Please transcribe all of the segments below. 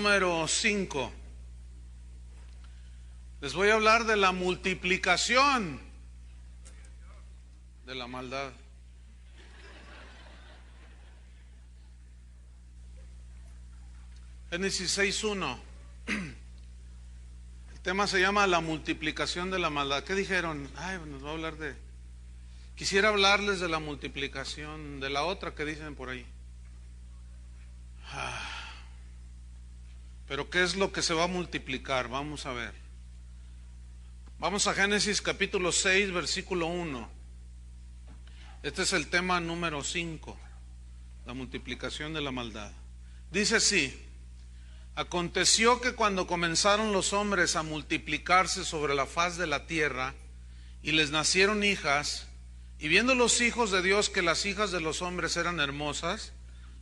Número 5. Les voy a hablar de la multiplicación de la maldad. Génesis 6:1. El tema se llama la multiplicación de la maldad. ¿Qué dijeron? Nos va a hablar de... Quisiera hablarles de la multiplicación de la otra que dicen por ahí. Pero ¿qué es lo que se va a multiplicar? Vamos a ver. Vamos a Génesis capítulo 6, versículo 1. Este es el tema número 5, la multiplicación de la maldad. Dice así: aconteció que cuando comenzaron los hombres a multiplicarse sobre la faz de la tierra, y les nacieron hijas, y viendo los hijos de Dios que las hijas de los hombres eran hermosas,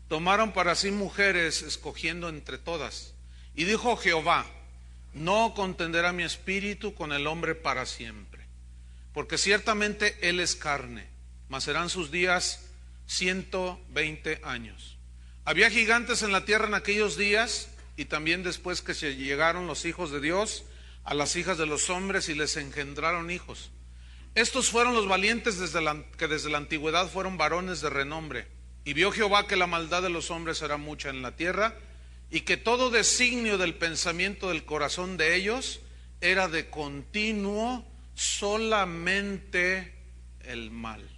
tomaron para sí mujeres, escogiendo entre todas. Y dijo Jehová: no contenderá mi espíritu con el hombre para siempre, porque ciertamente él es carne, mas serán sus días 120 años. Había gigantes en la tierra en aquellos días, y también después que se llegaron los hijos de Dios a las hijas de los hombres y les engendraron hijos. Estos fueron los valientes que desde la antigüedad fueron varones de renombre. Y vio Jehová que la maldad de los hombres era mucha en la tierra, y que todo designio del pensamiento del corazón de ellos era de continuo solamente el mal.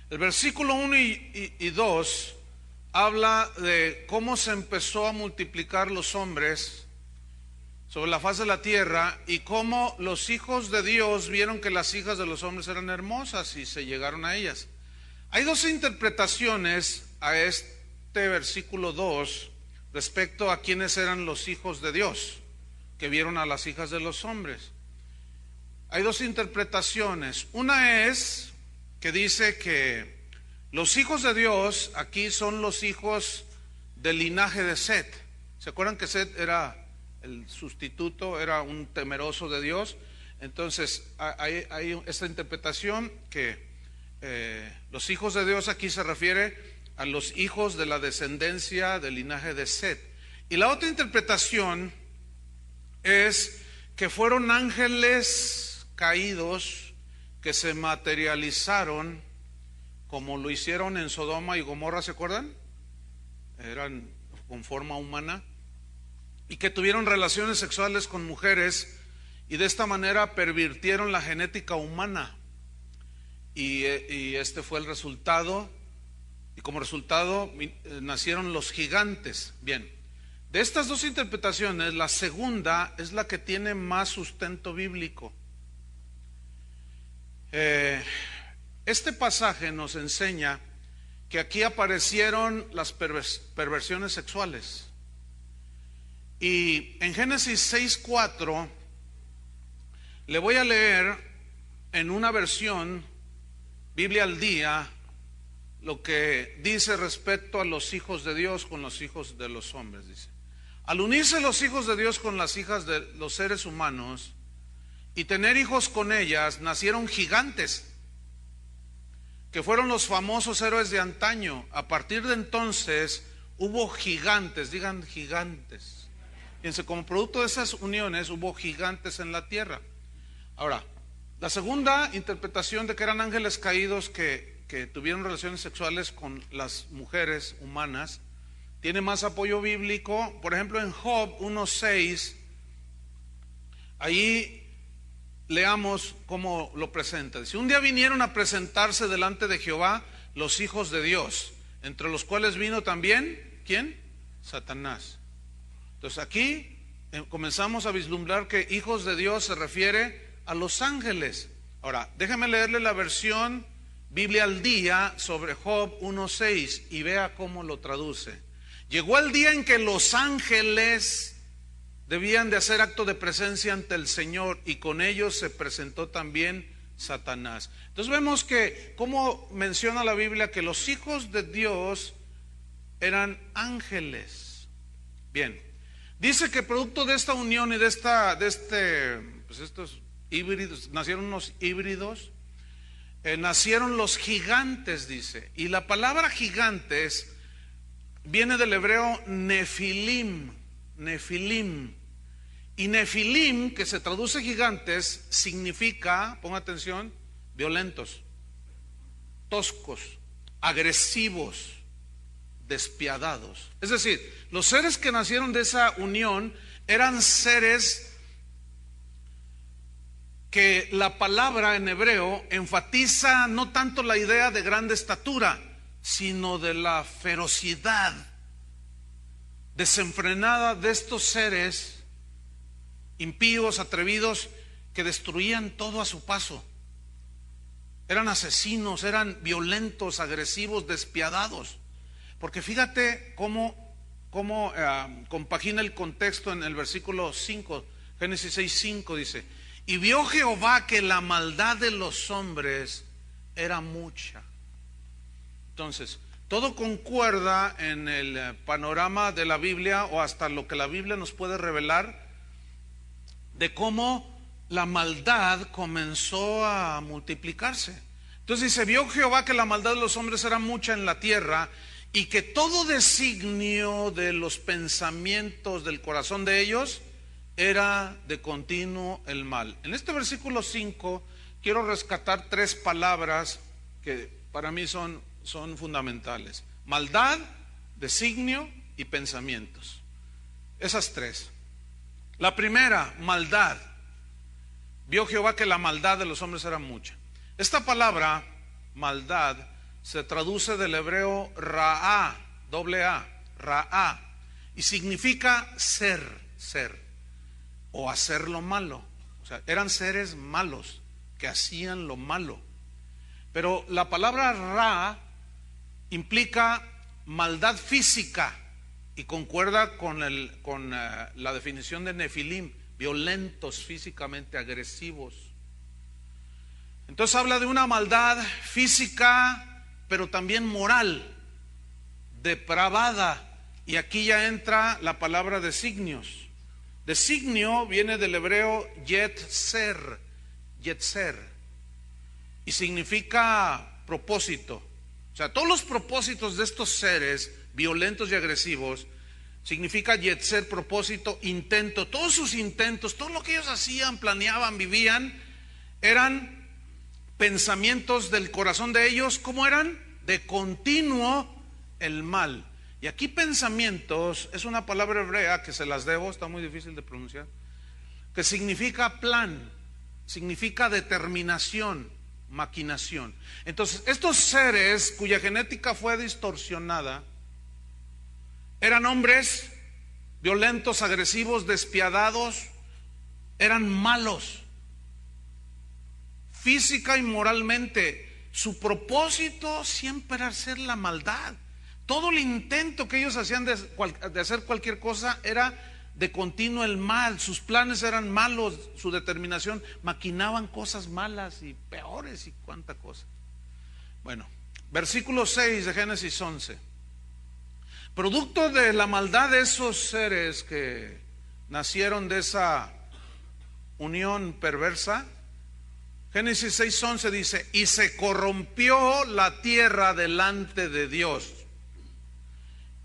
El versículo 1 y 2 habla de cómo se empezó a multiplicar los hombres sobre la faz de la tierra, y cómo los hijos de Dios vieron que las hijas de los hombres eran hermosas y se llegaron a ellas. Hay dos interpretaciones a este versículo 2 respecto a quiénes eran los hijos de Dios que vieron a las hijas de los hombres. Hay dos interpretaciones. Una es que dice que los hijos de Dios aquí son los hijos del linaje de Set. ¿Se acuerdan que Set era el sustituto, era un temeroso de Dios? Entonces hay esta interpretación que los hijos de Dios aquí se refiere a los hijos de la descendencia del linaje de Set. Y la otra interpretación es que fueron ángeles caídos que se materializaron como lo hicieron en Sodoma y Gomorra, ¿se acuerdan? Eran con forma humana, y que tuvieron relaciones sexuales con mujeres, y de esta manera pervirtieron la genética humana. Y este fue el resultado, y como resultado nacieron los gigantes. Bien, de estas dos interpretaciones, la segunda es la que tiene más sustento bíblico. Este pasaje nos enseña que aquí aparecieron las perversiones sexuales. Y en Génesis 6:4 le voy a leer en una versión Biblia al día lo que dice respecto a los hijos de Dios con los hijos de los hombres. Dice: al unirse los hijos de Dios con las hijas de los seres humanos y tener hijos con ellas, nacieron gigantes, que fueron los famosos héroes de antaño. A partir de entonces hubo gigantes, digan gigantes. Fíjense, como producto de esas uniones hubo gigantes en la tierra. Ahora, la segunda interpretación de que eran ángeles caídos que tuvieron relaciones sexuales con las mujeres humanas tiene más apoyo bíblico. Por ejemplo, en Job 1:6, ahí leamos cómo lo presenta. Dice: un día vinieron a presentarse delante de Jehová los hijos de Dios, entre los cuales vino también, ¿quién? Satanás. Entonces aquí comenzamos a vislumbrar que hijos de Dios se refiere a los ángeles. Ahora, déjeme leerle la versión Biblia al día sobre Job 1:6 y vea cómo lo traduce. Llegó el día en que los ángeles debían de hacer acto de presencia ante el Señor, y con ellos se presentó también Satanás. Entonces vemos que como menciona la Biblia que los hijos de Dios eran ángeles. Bien, dice que producto de esta unión y de estos híbridos, nacieron unos híbridos, nacieron los gigantes, dice. Y la palabra gigantes viene del hebreo nefilim, nefilim. Y nefilim, que se traduce gigantes, significa, ponga atención, violentos, toscos, agresivos, despiadados. Es decir, los seres que nacieron de esa unión eran seres que la palabra en hebreo enfatiza no tanto la idea de grande estatura, sino de la ferocidad desenfrenada de estos seres impíos, atrevidos, que destruían todo a su paso. Eran asesinos, eran violentos, agresivos, despiadados. Porque fíjate cómo compagina el contexto en el versículo 5, Génesis 6:5 dice: y vio Jehová que la maldad de los hombres era mucha. Entonces, todo concuerda en el panorama de la Biblia, o hasta lo que la Biblia nos puede revelar, de cómo la maldad comenzó a multiplicarse. Entonces dice: vio Jehová que la maldad de los hombres era mucha en la tierra, y que todo designio de los pensamientos del corazón de ellos era de continuo el mal. En este versículo 5 quiero rescatar tres palabras que para mí son fundamentales: maldad, designio y pensamientos. Esas tres. La primera, maldad. Vio Jehová que la maldad de los hombres era mucha. Esta palabra, maldad, se traduce del hebreo ra'a, doble A, ra'a, y significa ser, o hacer lo malo. O sea, eran seres malos que hacían lo malo. Pero la palabra ra implica maldad física y concuerda con la definición de nefilim, violentos físicamente, agresivos. Entonces habla de una maldad física, pero también moral, depravada. Y aquí ya entra la palabra designios. Designio viene del hebreo yetzer, y significa propósito. O sea, todos los propósitos de estos seres violentos y agresivos significa yetzer, propósito, intento. Todos sus intentos, todo lo que ellos hacían, planeaban, vivían, eran pensamientos del corazón de ellos. ¿Cómo eran? De continuo el mal. Y aquí pensamientos es una palabra hebrea que se las debo, está muy difícil de pronunciar, que significa plan, significa determinación, maquinación. Entonces, estos seres cuya genética fue distorsionada eran hombres violentos, agresivos, despiadados, eran malos física y moralmente. Su propósito siempre era hacer la maldad. Todo el intento que ellos hacían de hacer cualquier cosa era de continuo el mal. Sus planes eran malos, su determinación, maquinaban cosas malas y peores y cuánta cosa. Bueno, versículo 6 de Génesis 11. Producto de la maldad de esos seres que nacieron de esa unión perversa, Génesis 6:11 dice: y se corrompió la tierra delante de Dios,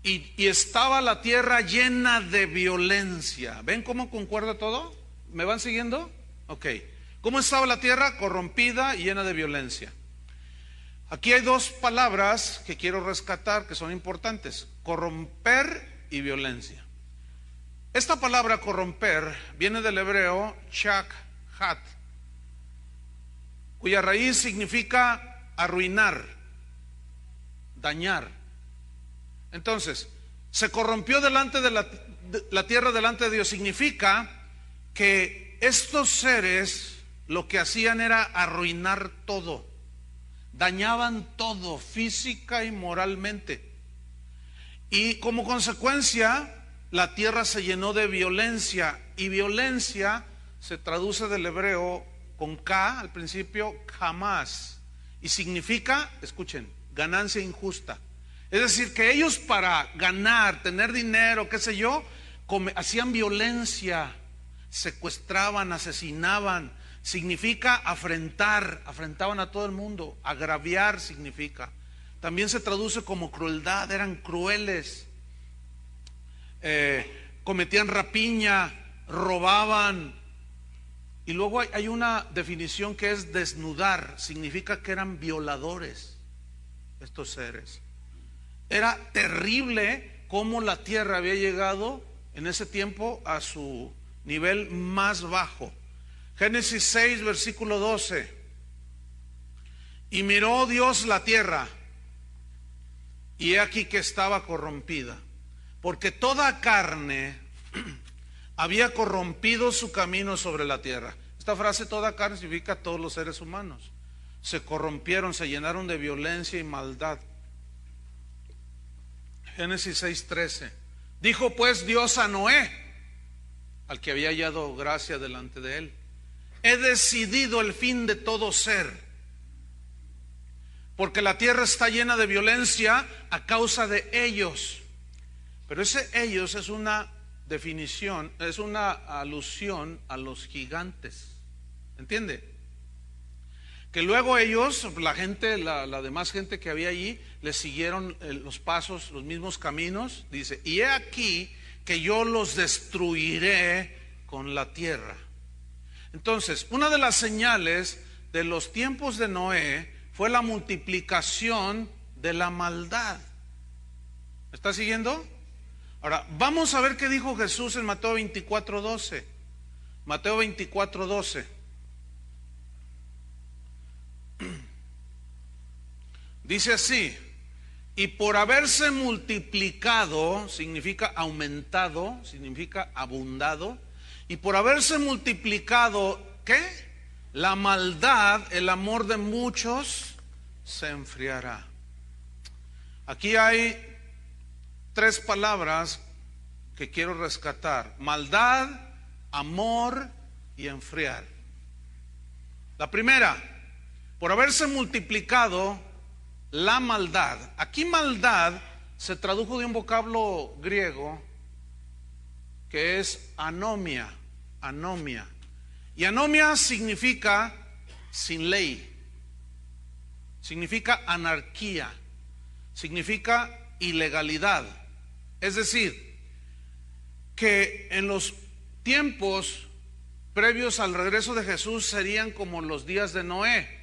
y estaba la tierra llena de violencia. ¿Ven cómo concuerda todo? ¿Me van siguiendo? Ok. ¿Cómo estaba la tierra? Corrompida y llena de violencia. Aquí hay dos palabras que quiero rescatar que son importantes: corromper y violencia. Esta palabra corromper viene del hebreo chak-hat, cuya raíz significa arruinar, dañar. Entonces, se corrompió delante de la tierra delante de Dios. Significa que estos seres lo que hacían era arruinar todo, dañaban todo, física y moralmente. Y como consecuencia, la tierra se llenó de violencia. Y violencia se traduce del hebreo con K al principio, jamás, y significa, escuchen, ganancia injusta. Es decir, que ellos para ganar, tener dinero, qué sé yo, hacían violencia, secuestraban, asesinaban. Significa afrentar, afrentaban a todo el mundo. Agraviar significa. También se traduce como crueldad, eran crueles. cometían rapiña, robaban. Y luego hay una definición que es desnudar, significa que eran violadores estos seres. Era terrible cómo la tierra había llegado en ese tiempo a su nivel más bajo. Génesis 6, versículo 12. Y miró Dios la tierra, y he aquí que estaba corrompida, porque toda carne había corrompido su camino sobre la tierra. Esta frase, toda carne, significa todos los seres humanos. Se corrompieron, se llenaron de violencia y maldad. Génesis 6:13. Dijo pues Dios a Noé, al que había hallado gracia delante de él: he decidido el fin de todo ser, porque la tierra está llena de violencia a causa de ellos. Pero ese ellos es una definición, es una alusión a los gigantes. ¿Entiende? Que luego ellos, la gente, la demás gente que había allí, les siguieron los pasos, los mismos caminos. Dice, y he aquí que yo los destruiré con la tierra. Entonces, una de las señales de los tiempos de Noé fue la multiplicación de la maldad. ¿Me está siguiendo? Ahora, vamos a ver qué dijo Jesús en Mateo 24:12. Mateo 24:12. Dice así: y por haberse multiplicado, significa aumentado, significa abundado, y por haberse multiplicado, ¿qué? La maldad, el amor de muchos se enfriará. Aquí hay tres palabras que quiero rescatar: maldad, amor y enfriar. La primera, por haberse multiplicado la maldad. Aquí maldad se tradujo de un vocablo griego que es anomia, anomia. Y anomia significa sin ley, significa anarquía, significa ilegalidad. Es decir, que en los tiempos previos al regreso de Jesús serían como los días de Noé.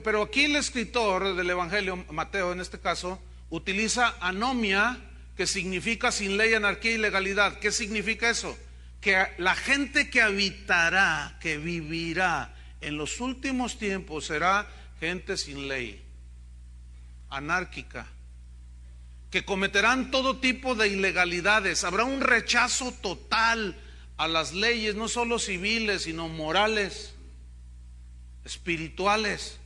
Pero aquí el escritor del Evangelio, Mateo en este caso, utiliza anomia, que significa sin ley, anarquía y ilegalidad. ¿Qué significa eso? Que la gente que habitará, que vivirá en los últimos tiempos será gente sin ley, anárquica, que cometerán todo tipo de ilegalidades. Habrá un rechazo total a las leyes, no solo civiles, sino morales, espirituales.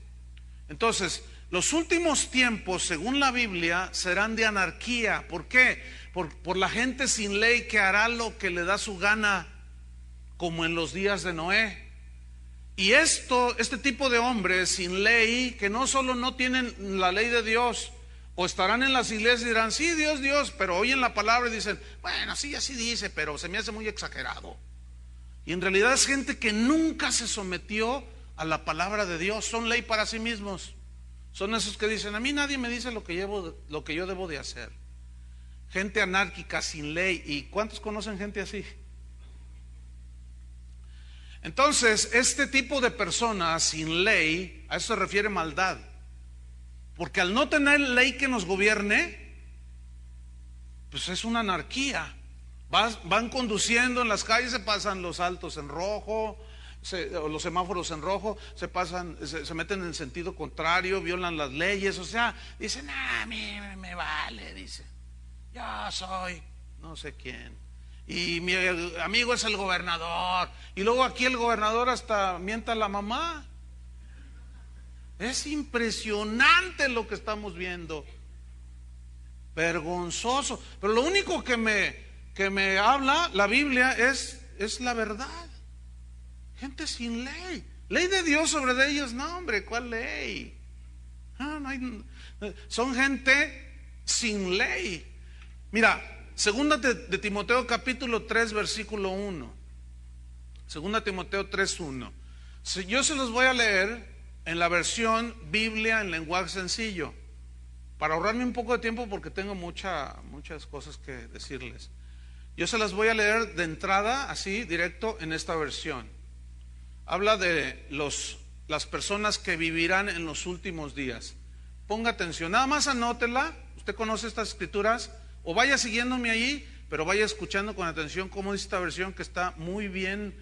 Entonces, los últimos tiempos, según la Biblia, serán de anarquía. ¿Por qué? Por la gente sin ley que hará lo que le da su gana, como en los días de Noé. Y este tipo de hombres sin ley, que no solo no tienen la ley de Dios, o estarán en las iglesias y dirán, sí, Dios, Dios, pero oyen la palabra y dicen, bueno, sí, así dice, pero se me hace muy exagerado. Y en realidad es gente que nunca se sometió a la palabra de Dios, son ley para sí mismos. Son esos que dicen, a mí nadie me dice lo que yo debo de hacer. Gente anárquica, sin ley. ¿Y cuántos conocen gente así? Entonces, este tipo de personas sin ley, a eso se refiere maldad. Porque al no tener ley que nos gobierne, pues es una anarquía. Van conduciendo en las calles, se pasan los altos en rojo, los semáforos en rojo, se meten en sentido contrario, violan las leyes. O sea, dicen, a mí me vale, dice, yo soy no sé quién, y mi amigo es el gobernador, y luego aquí el gobernador hasta mienta a la mamá. Es impresionante lo que estamos viendo, vergonzoso. Pero lo único que me habla la Biblia es la verdad. Gente sin ley. Ley de Dios sobre ellos, no, hombre, ¿cuál ley? Son gente sin ley. Mira, segunda de Timoteo capítulo 3 versículo 1. Segunda Timoteo 3:1. Yo se los voy a leer en la versión Biblia en lenguaje sencillo. para ahorrarme un poco de tiempo porque tengo muchas cosas que decirles. Yo se las voy a leer de entrada, así, directo en esta versión. Habla de las personas que vivirán en los últimos días. Ponga atención, nada más anótela. Usted conoce estas escrituras, o vaya siguiéndome ahí, pero vaya escuchando con atención cómo dice esta versión, que está muy bien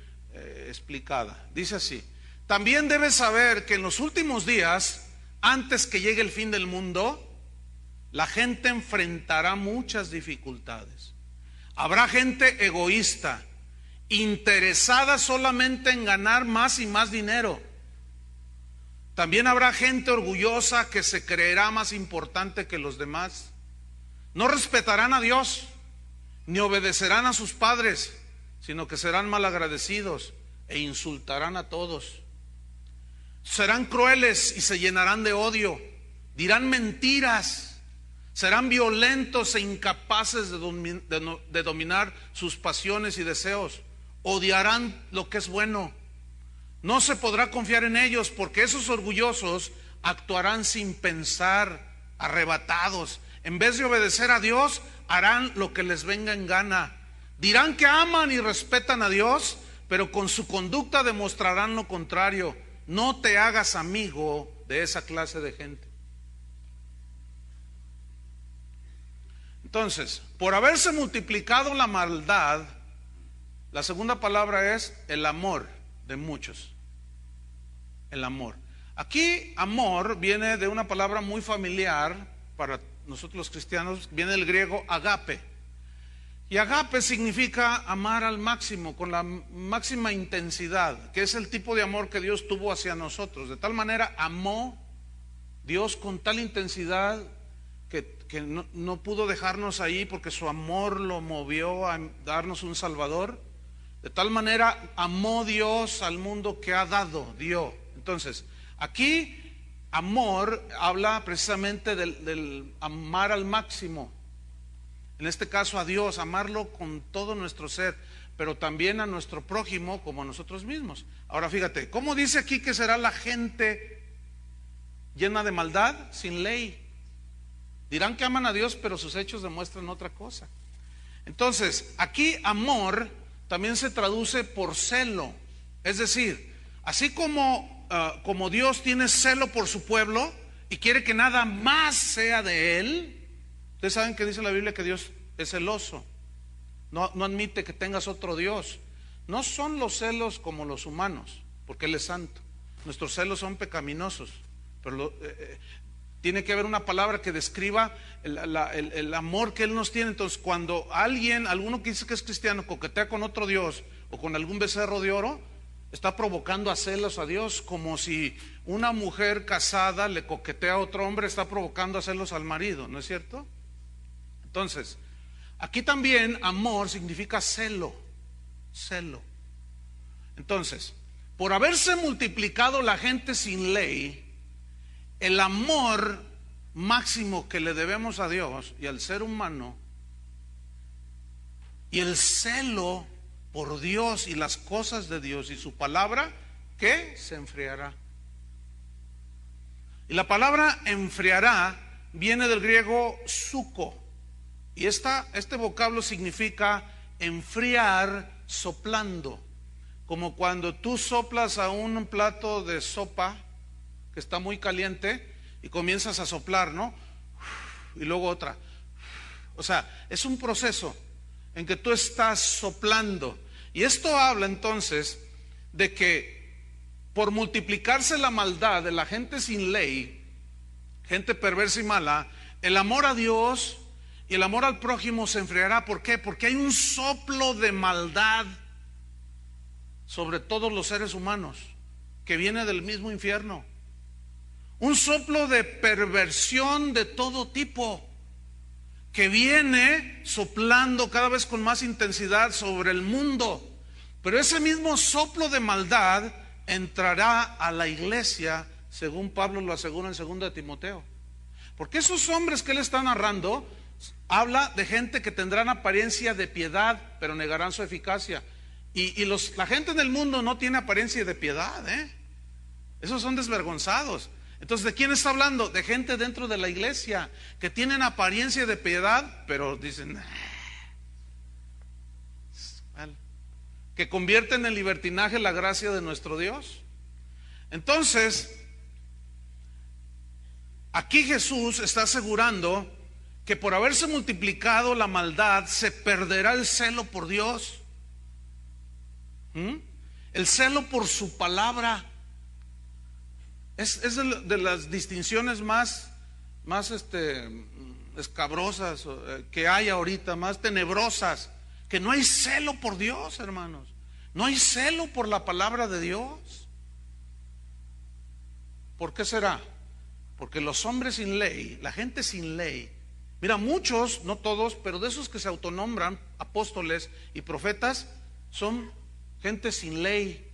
explicada. Dice así: también debes saber que en los últimos días, antes que llegue el fin del mundo, la gente enfrentará muchas dificultades. Habrá gente egoísta, interesada solamente en ganar más y más dinero. También habrá gente orgullosa que se creerá más importante que los demás. No respetarán a Dios, ni obedecerán a sus padres, sino que serán malagradecidos e insultarán a todos. Serán crueles y se llenarán de odio, dirán mentiras, serán violentos e incapaces de dominar sus pasiones y deseos, odiarán lo que es bueno. No se podrá confiar en ellos porque esos orgullosos actuarán sin pensar, arrebatados. En vez de obedecer a Dios, harán lo que les venga en gana. Dirán que aman y respetan a Dios, pero con su conducta demostrarán lo contrario. No te hagas amigo de esa clase de gente. Entonces, por haberse multiplicado la maldad, la segunda palabra es el amor de muchos. El amor. Aquí amor viene de una palabra muy familiar para nosotros los cristianos, viene del griego agape. Y agape significa amar al máximo, con la máxima intensidad, que es el tipo de amor que Dios tuvo hacia nosotros. De tal manera amó Dios con tal intensidad que no pudo dejarnos ahí, porque su amor lo movió a darnos un Salvador. De tal manera amó Dios al mundo que dio. Entonces, aquí amor habla precisamente del amar al máximo. En este caso a Dios, amarlo con todo nuestro ser, pero también a nuestro prójimo como a nosotros mismos. Ahora fíjate, ¿cómo dice aquí que será la gente llena de maldad? Sin ley. Dirán que aman a Dios, pero sus hechos demuestran otra cosa. Entonces, aquí amor también se traduce por celo. Es decir, así como Dios tiene celo por su pueblo y quiere que nada más sea de él. Ustedes saben que dice la Biblia que Dios es celoso, no admite que tengas otro Dios. No son los celos como los humanos, porque Él es santo. Nuestros celos son pecaminosos, pero tiene que haber una palabra que describa el amor que Él nos tiene. Entonces, cuando alguno que dice que es cristiano, coquetea con otro Dios o con algún becerro de oro, está provocando a celos a Dios, como si una mujer casada le coquetea a otro hombre, está provocando a celos al marido, ¿no es cierto? Entonces, aquí también amor significa celo. Entonces, por haberse multiplicado la gente sin ley, el amor máximo que le debemos a Dios y al ser humano, y el celo por Dios y las cosas de Dios y su palabra, ¿qué? Se enfriará. Y la palabra enfriará viene del griego suko. Y este vocablo significa enfriar soplando. Como cuando tú soplas a un plato de sopa que está muy caliente y comienzas a soplar, ¿no? Y luego otra. O sea, es un proceso en que tú estás soplando. Y esto habla entonces de que por multiplicarse la maldad de la gente sin ley, gente perversa y mala, el amor a Dios y el amor al prójimo se enfriará. ¿Por qué? Porque hay un soplo de maldad sobre todos los seres humanos que viene del mismo infierno. Un soplo de perversión de todo tipo que viene soplando cada vez con más intensidad sobre el mundo. Pero ese mismo soplo de maldad entrará a la iglesia, según Pablo lo asegura en 2 de Timoteo. Porque esos hombres que él está narrando, habla de gente que tendrán apariencia de piedad, pero negarán su eficacia. Y la gente en el mundo no tiene apariencia de piedad, Esos son desvergonzados. Entonces, ¿de quién está hablando? De gente dentro de la iglesia que tienen apariencia de piedad, pero dicen, que convierten en libertinaje la gracia de nuestro Dios. Entonces, aquí Jesús está asegurando que por haberse multiplicado la maldad se perderá el celo por Dios, el celo por su palabra. Es de las distinciones más escabrosas que hay ahorita, más tenebrosas, que no hay celo por Dios, hermanos. No hay celo por la palabra de Dios. ¿Por qué será? Porque los hombres sin ley, la gente sin ley, mira, muchos, no todos, pero de esos que se autonombran apóstoles y profetas, son gente sin ley.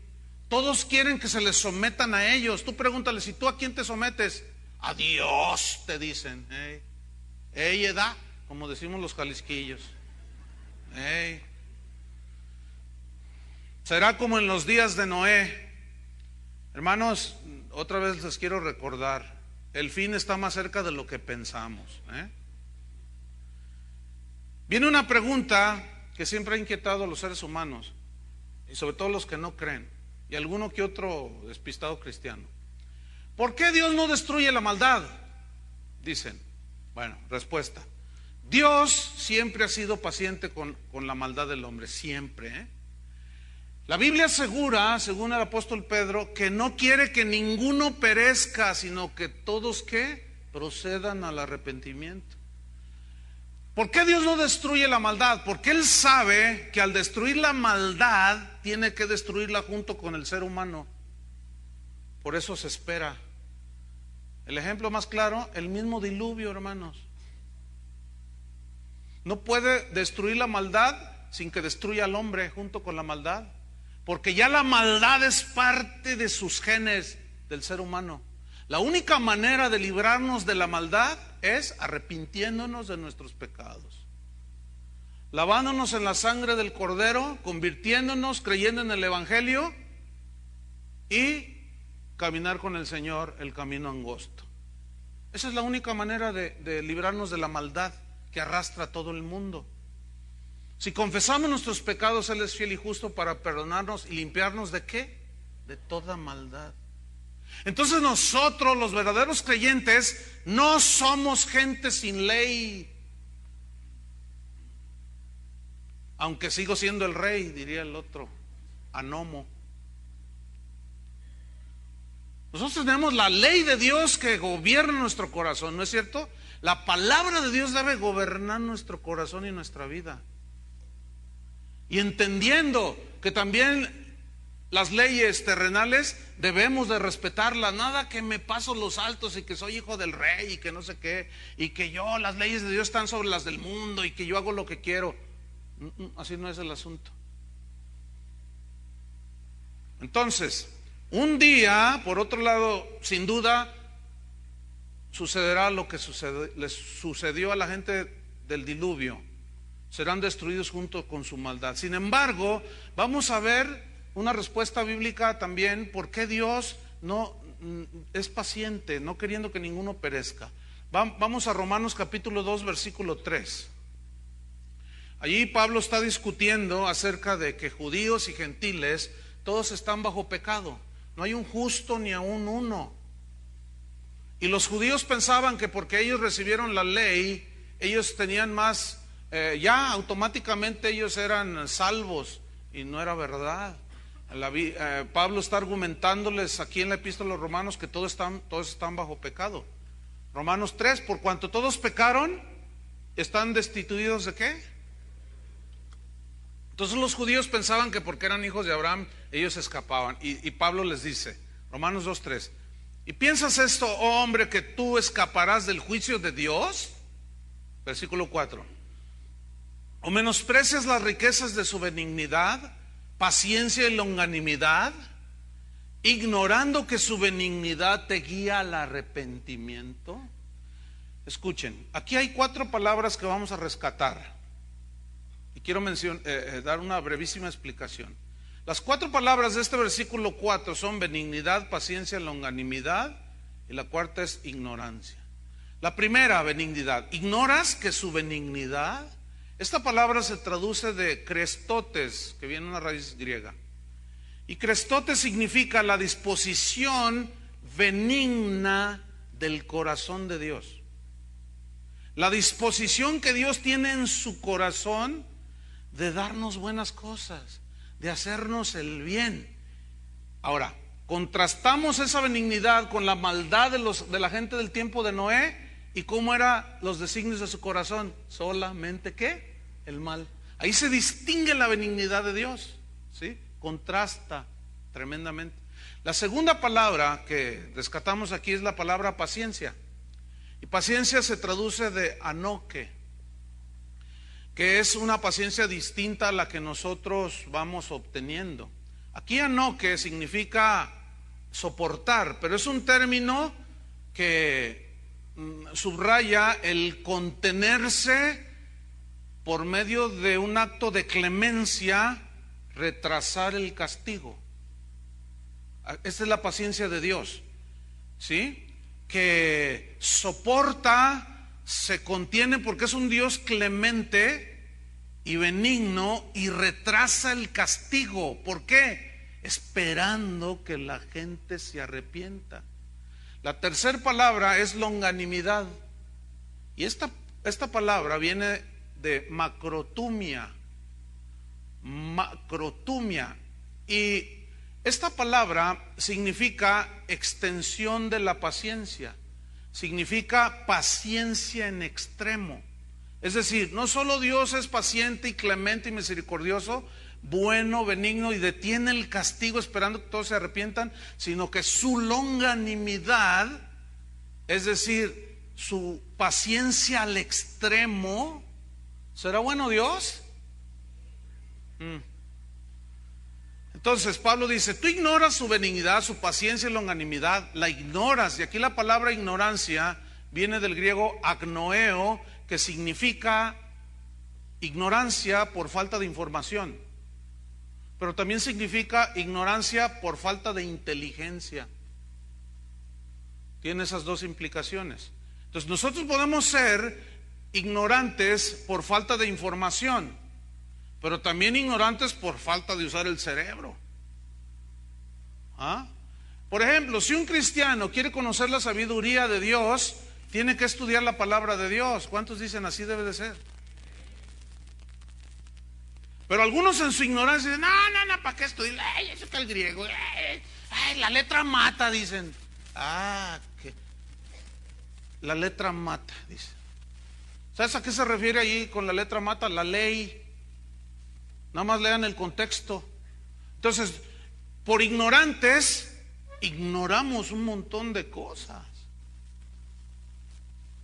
Todos quieren que se les sometan a ellos. Tú pregúntales, ¿y tú a quién te sometes? A Dios, te dicen. Edad, como decimos los jalisquillos. Será como en los días de Noé. Hermanos, otra vez les quiero recordar, el fin está más cerca de lo que pensamos. Viene una pregunta que siempre ha inquietado a los seres humanos, y sobre todo los que no creen, y alguno que otro despistado cristiano. ¿Por qué Dios no destruye la maldad? Dicen. Bueno, respuesta: Dios siempre ha sido paciente con la maldad del hombre, siempre. La Biblia asegura, según el apóstol Pedro, que no quiere que ninguno perezca, sino que todos ¿qué? Procedan al arrepentimiento. ¿Por qué Dios no destruye la maldad? Porque Él sabe que al destruir la maldad tiene que destruirla junto con el ser humano. Por eso se espera. El ejemplo más claro, el mismo diluvio, hermanos. No puede destruir la maldad sin que destruya al hombre junto con la maldad, porque ya la maldad es parte de sus genes del ser humano. La única manera de librarnos de la maldad es arrepintiéndonos de nuestros pecados, lavándonos en la sangre del Cordero, convirtiéndonos, creyendo en el Evangelio y caminar con el Señor el camino angosto. Esa es la única manera de librarnos de la maldad que arrastra a todo el mundo. Si confesamos nuestros pecados, Él es fiel y justo para perdonarnos y limpiarnos ¿de qué? De toda maldad. Entonces nosotros, los verdaderos creyentes, no somos gente sin ley. Aunque sigo siendo el rey, diría el otro, Anomo. Nosotros tenemos la ley de Dios que gobierna nuestro corazón, ¿no es cierto? La palabra de Dios debe gobernar nuestro corazón y nuestra vida. Y entendiendo que también las leyes terrenales debemos de respetarlas. Nada que me paso los altos y que soy hijo del rey y que no sé qué, y que las leyes de Dios están sobre las del mundo y que yo hago lo que quiero. Así no es el asunto. Entonces, un día, por otro lado, sin duda, sucederá lo que les sucedió a la gente del diluvio. Serán destruidos junto con su maldad. Sin embargo, vamos a ver una respuesta bíblica también, por qué Dios no es paciente, no queriendo que ninguno perezca. Vamos a Romanos capítulo 2, versículo 3. Allí Pablo está discutiendo acerca de que judíos y gentiles todos están bajo pecado. No hay un justo ni aún uno. Y los judíos pensaban que porque ellos recibieron la ley, ellos tenían más, ya automáticamente ellos eran salvos, y no era verdad. Pablo está argumentándoles aquí en la epístola a los Romanos que todos están bajo pecado. Romanos 3, por cuanto todos pecaron, están destituidos ¿de qué? Entonces los judíos pensaban que porque eran hijos de Abraham, ellos escapaban. Y Pablo les dice, Romanos 2:3, ¿y piensas esto, oh hombre, que tú escaparás del juicio de Dios? Versículo 4, ¿o menosprecias las riquezas de su benignidad, paciencia y longanimidad, ignorando que su benignidad te guía al arrepentimiento? Escuchen, aquí hay 4 palabras que vamos a rescatar y quiero dar una brevísima explicación. Las 4 palabras de este versículo 4 son benignidad, paciencia, longanimidad y la cuarta es ignorancia. La primera, benignidad. ¿Ignoras que su benignidad? Esta palabra se traduce de crestotes, que viene de una raíz griega. Y crestotes significa la disposición benigna del corazón de Dios. La disposición que Dios tiene en su corazón de darnos buenas cosas, de hacernos el bien. Ahora, contrastamos esa benignidad con la maldad de la gente del tiempo de Noé. ¿Y cómo eran los designios de su corazón? Solamente ¿qué? El mal. Ahí se distingue la benignidad de Dios, ¿sí? Contrasta tremendamente. La segunda palabra que rescatamos aquí es la palabra paciencia. Y paciencia se traduce de anoque, que es una paciencia distinta a la que nosotros vamos obteniendo. Aquí anoque significa soportar, pero es un término que subraya el contenerse por medio de un acto de clemencia, retrasar el castigo. Esta es la paciencia de Dios, ¿sí? Que soporta, se contiene porque es un Dios clemente y benigno y retrasa el castigo. ¿Por qué? Esperando que la gente se arrepienta. La tercera palabra es longanimidad. Y esta palabra viene de macrotumia. Macrotumia. Y esta palabra significa extensión de la paciencia. Significa paciencia en extremo. Es decir, no solo Dios es paciente y clemente y misericordioso, bueno, benigno y detiene el castigo esperando que todos se arrepientan, sino que su longanimidad, es decir, su paciencia al extremo. ¿Será bueno Dios? Entonces Pablo dice, tú ignoras su benignidad, su paciencia y longanimidad, la ignoras. Y aquí la palabra ignorancia viene del griego agnoeo, que significa ignorancia por falta de información, pero también significa ignorancia por falta de inteligencia. Tiene esas dos implicaciones. Entonces nosotros podemos ser ignorantes por falta de información, pero también ignorantes por falta de usar el cerebro. Por ejemplo, si un cristiano quiere conocer la sabiduría de Dios, tiene que estudiar la palabra de Dios. ¿Cuántos dicen así debe de ser? Pero algunos en su ignorancia dicen, no, ¿para qué estudiar? Eso que el griego, la letra mata, dicen. Que la letra mata, dicen. ¿Sabes a qué se refiere ahí con la letra mata? La ley. Nada más lean el contexto. Entonces, por ignorantes, ignoramos un montón de cosas.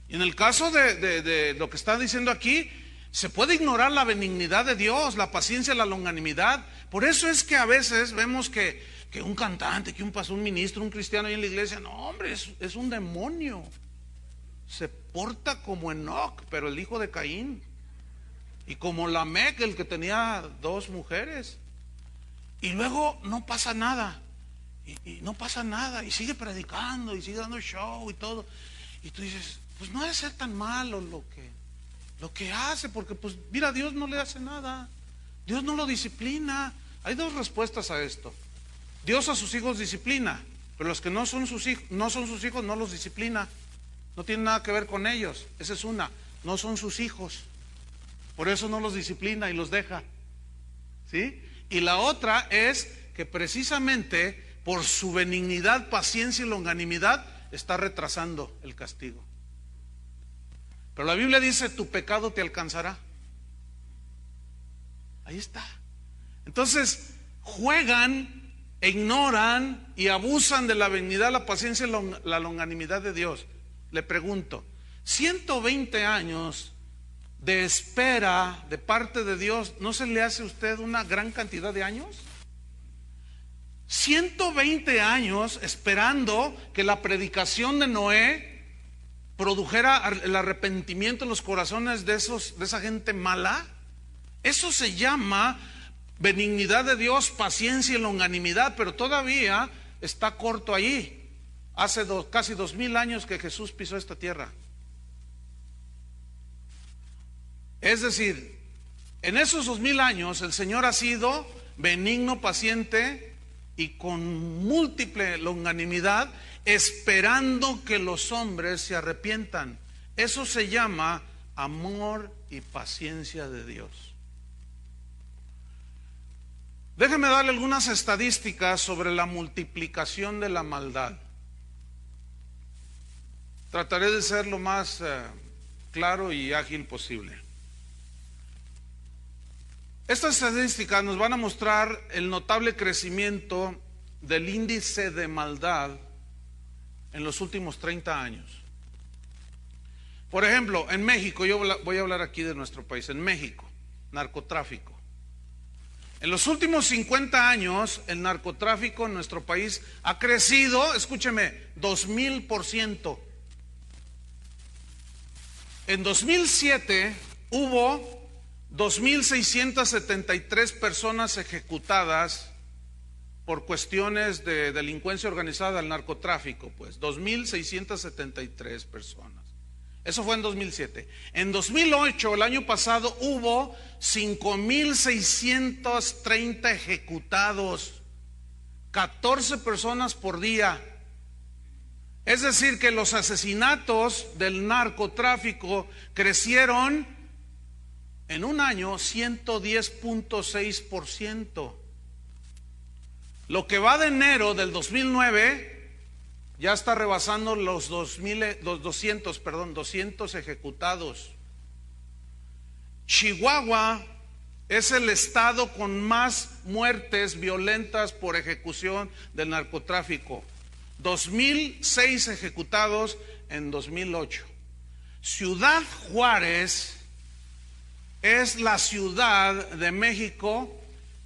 Y en el caso de lo que está diciendo aquí, se puede ignorar la benignidad de Dios, la paciencia, la longanimidad. Por eso es que a veces vemos que un cantante, que un pastor, un ministro, un cristiano ahí en la iglesia, no hombre, es un demonio. Se porta como Enoc, pero el hijo de Caín. Y como Lamec, el que tenía 2 mujeres. Y luego no pasa nada. Y no pasa nada. Y sigue predicando y sigue dando show y todo. Y tú dices, pues no debe ser tan malo lo que hace, porque pues mira, Dios no le hace nada. Dios no lo disciplina. Hay 2 respuestas a esto. Dios a sus hijos disciplina, pero los que no son sus hijos no los disciplina. No tiene nada que ver con ellos. Esa es una. No son sus hijos. Por eso no los disciplina y los deja. ¿Sí? Y la otra es que precisamente por su benignidad, paciencia y longanimidad está retrasando el castigo. Pero la Biblia dice, tu pecado te alcanzará. Ahí está. Entonces, juegan e ignoran y abusan de la benignidad, la paciencia y la longanimidad de Dios. Le pregunto, 120 años de espera de parte de Dios, ¿no se le hace a usted una gran cantidad de años? 120 años esperando que la predicación de Noé produjera el arrepentimiento en los corazones de esa gente mala. Eso se llama benignidad de Dios, paciencia y longanimidad, pero todavía está corto allí. Hace casi 2000 años que Jesús pisó esta tierra. Es decir, en esos 2000 años el Señor ha sido benigno, paciente y con múltiple longanimidad, esperando que los hombres se arrepientan. Eso se llama amor y paciencia de Dios. Déjeme darle algunas estadísticas sobre la multiplicación de la maldad. Trataré de ser lo más claro y ágil posible. Estas estadísticas nos van a mostrar el notable crecimiento del índice de maldad en los últimos 30 años. Por ejemplo, en México, yo voy a hablar aquí de nuestro país, en México, narcotráfico. En los últimos 50 años, el narcotráfico en nuestro país ha crecido, escúcheme, 2000%. En 2007 hubo 2,673 personas ejecutadas por cuestiones de delincuencia organizada, el narcotráfico, pues 2,673 personas. Eso fue en 2007. En 2008, el año pasado, hubo 5,630 ejecutados, 14 personas por día. Es decir, que los asesinatos del narcotráfico crecieron en un año 110.6%. Lo que va de enero del 2009 ya está rebasando los 200 ejecutados. Chihuahua es el estado con más muertes violentas por ejecución del narcotráfico. 2006 ejecutados en 2008. Ciudad Juárez es la ciudad de México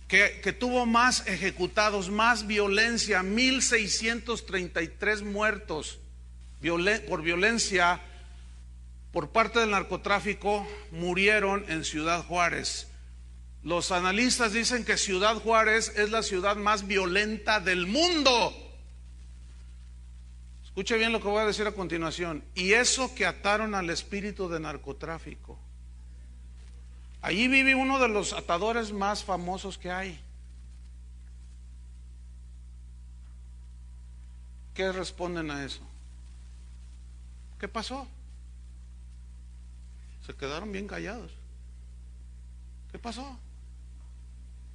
que tuvo más ejecutados, más violencia, 1,633 muertos por violencia por parte del narcotráfico murieron en Ciudad Juárez. Los analistas dicen que Ciudad Juárez es la ciudad más violenta del mundo. Escuche bien lo que voy a decir a continuación. Y eso que ataron al espíritu de narcotráfico. Allí vive uno de los atadores más famosos que hay. ¿Qué responden a eso? ¿Qué pasó? Se quedaron bien callados. ¿Qué pasó?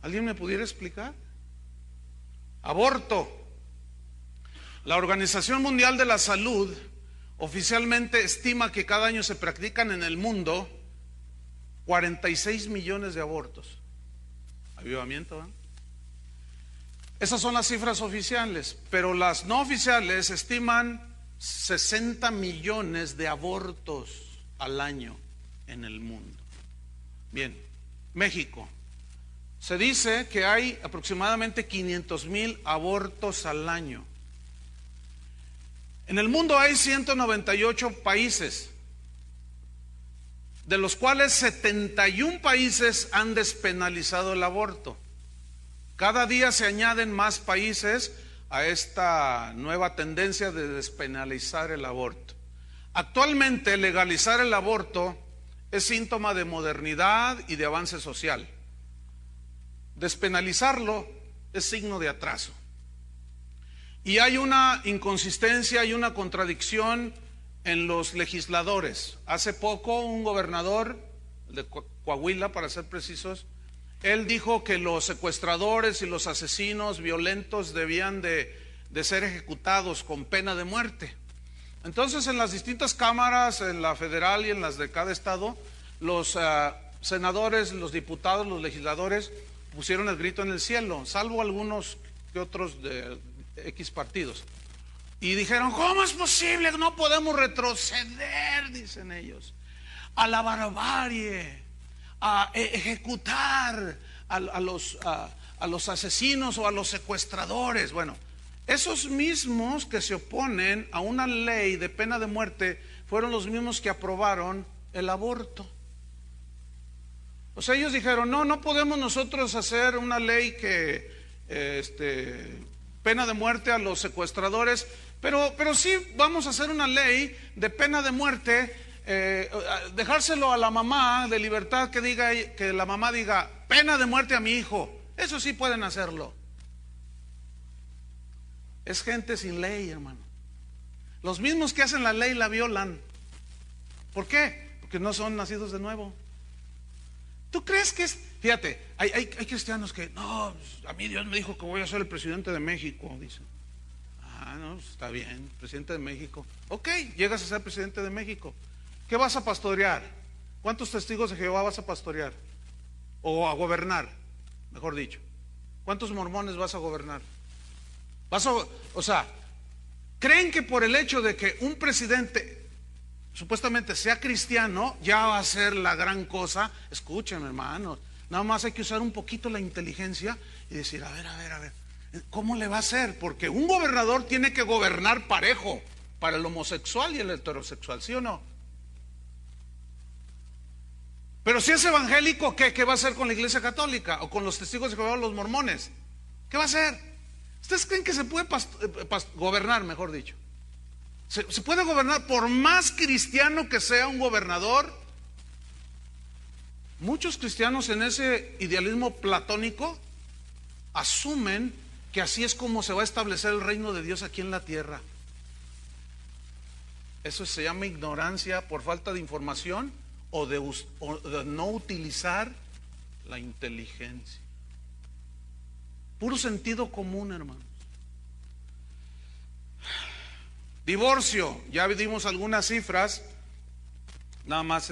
¿Alguien me pudiera explicar? Aborto. La Organización Mundial de la Salud oficialmente estima que cada año se practican en el mundo 46 millones de abortos. Avivamiento, ¿eh? Esas son las cifras oficiales, pero las no oficiales estiman 60 millones de abortos al año en el mundo. Bien, México. Se dice que hay aproximadamente 500,000 abortos al año. En el mundo hay 198 países, de los cuales 71 países han despenalizado el aborto. Cada día se añaden más países a esta nueva tendencia de despenalizar el aborto. Actualmente, legalizar el aborto es síntoma de modernidad y de avance social. Despenalizarlo es signo de atraso. Y hay una inconsistencia y una contradicción en los legisladores. Hace poco un gobernador de Coahuila, para ser precisos, él dijo que los secuestradores y los asesinos violentos debían de ser ejecutados con pena de muerte. Entonces, en las distintas cámaras, en la federal y en las de cada estado, los senadores, los diputados, los legisladores pusieron el grito en el cielo, salvo algunos que otros de X partidos. Y dijeron, ¿cómo es posible que no podemos retroceder, dicen ellos, a la barbarie, a ejecutar a los asesinos o a los secuestradores? Bueno, esos mismos que se oponen a una ley de pena de muerte fueron los mismos que aprobaron el aborto. O sea, ellos dijeron, no podemos nosotros hacer una ley que pena de muerte a los secuestradores, Pero sí vamos a hacer una ley de pena de muerte, dejárselo a la mamá de libertad, que la mamá diga pena de muerte a mi hijo. Eso sí pueden hacerlo. Es gente sin ley, hermano. Los mismos que hacen la ley la violan. ¿Por qué? Porque no son nacidos de nuevo. ¿Tú crees que es? Fíjate, hay cristianos que, no, a mí Dios me dijo que voy a ser el presidente de México, dicen. Ah, no, está bien, presidente de México. Ok, llegas a ser presidente de México. ¿Qué vas a pastorear? ¿Cuántos testigos de Jehová vas a pastorear? O a gobernar, mejor dicho. ¿Cuántos mormones vas a gobernar? O sea, creen que por el hecho de que un presidente supuestamente sea cristiano, ya va a ser la gran cosa. Escuchen, hermanos, nada más hay que usar un poquito la inteligencia y decir, a ver, ¿cómo le va a hacer? Porque un gobernador tiene que gobernar parejo para el homosexual y el heterosexual, ¿sí o no? Pero si es evangélico, ¿qué va a hacer con la iglesia católica? O con los testigos de Jehová o los mormones. ¿Qué va a hacer? ¿Ustedes creen que se puede gobernar, mejor dicho? ¿Se puede gobernar por más cristiano que sea un gobernador? Muchos cristianos en ese idealismo platónico asumen que así es como se va a establecer el reino de Dios aquí en la tierra. Eso se llama ignorancia por falta de información o de no utilizar la inteligencia. Puro sentido común, hermanos. Divorcio, ya dimos algunas cifras. Nada más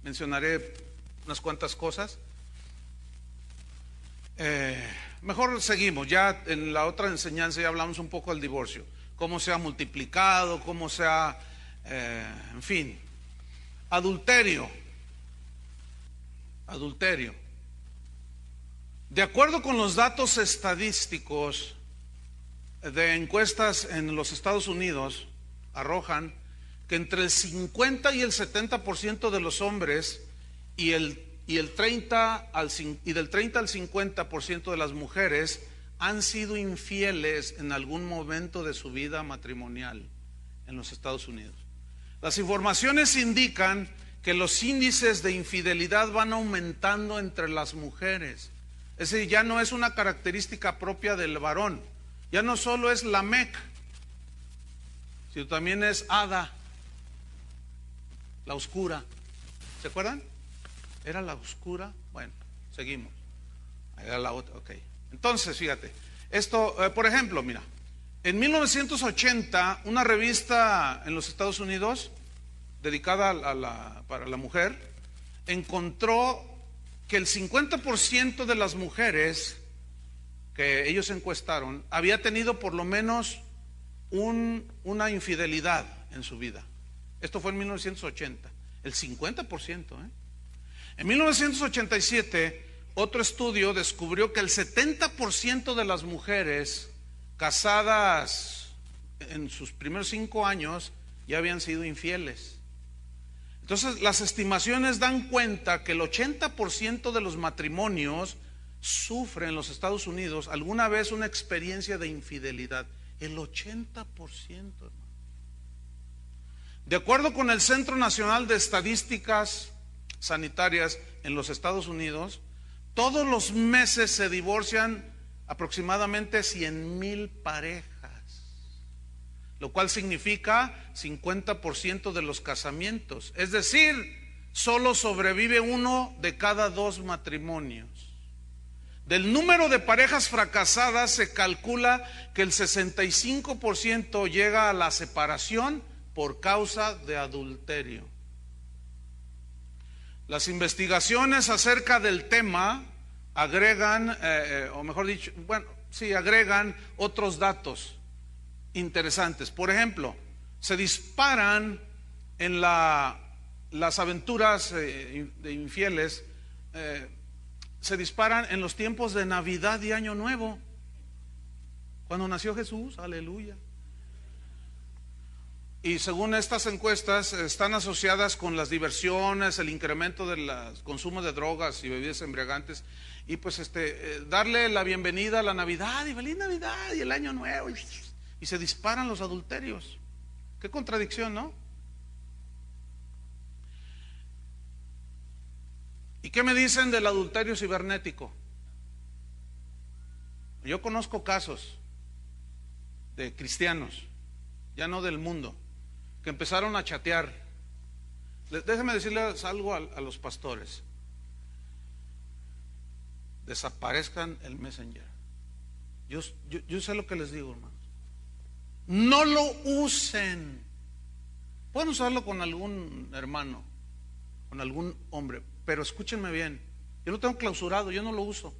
mencionaré unas cuantas cosas. Mejor seguimos. Ya en la otra enseñanza ya hablamos un poco del divorcio, cómo se ha multiplicado, cómo se ha, en fin. Adulterio. De acuerdo con los datos estadísticos de encuestas en los Estados Unidos, arrojan que entre el 50 y el 70% de los hombres y del 30 al 50% de las mujeres han sido infieles en algún momento de su vida matrimonial en los Estados Unidos. Las informaciones indican que los índices de infidelidad van aumentando entre las mujeres. Es decir, ya no es una característica propia del varón. Ya no solo es Lamec, sino también es Ada, la oscura. ¿Se acuerdan? ¿Era la oscura? Bueno, seguimos. Era la otra, ok. Entonces, fíjate, esto, por ejemplo, mira, en 1980, una revista en los Estados Unidos, dedicada para la mujer, encontró que el 50% de las mujeres que ellos encuestaron había tenido por lo menos una infidelidad en su vida. Esto fue en 1980, el 50%. En 1987, otro estudio descubrió que el 70% de las mujeres casadas en sus primeros 5 años ya habían sido infieles. Entonces, las estimaciones dan cuenta que el 80% de los matrimonios sufren en los Estados Unidos alguna vez una experiencia de infidelidad. El 80%, hermano. De acuerdo con el Centro Nacional de Estadísticas Sanitarias en los Estados Unidos, todos los meses se divorcian aproximadamente 100,000 parejas, lo cual significa 50% de los casamientos. Es decir, solo sobrevive 1 de cada 2 matrimonios. Del número de parejas fracasadas se calcula que el 65% llega a la separación por causa de adulterio. Las investigaciones acerca del tema agregan, o mejor dicho, agregan otros datos interesantes. Por ejemplo, se disparan en las aventuras de infieles, se disparan en los tiempos de Navidad y Año Nuevo, cuando nació Jesús, aleluya. Y según estas encuestas están asociadas con las diversiones, el incremento del consumo de drogas y bebidas embriagantes, y pues darle la bienvenida a la Navidad y feliz Navidad y el Año Nuevo. y se disparan los adulterios. Qué contradicción, ¿no? ¿Y qué me dicen del adulterio cibernético? Yo conozco casos de cristianos, ya no del mundo, que empezaron a chatear. Déjenme decirles algo a los pastores: desaparezcan el Messenger. Yo sé lo que les digo, hermanos. No lo usen. Pueden usarlo con algún hermano, con algún hombre, pero escúchenme bien, yo lo tengo clausurado, yo no lo uso.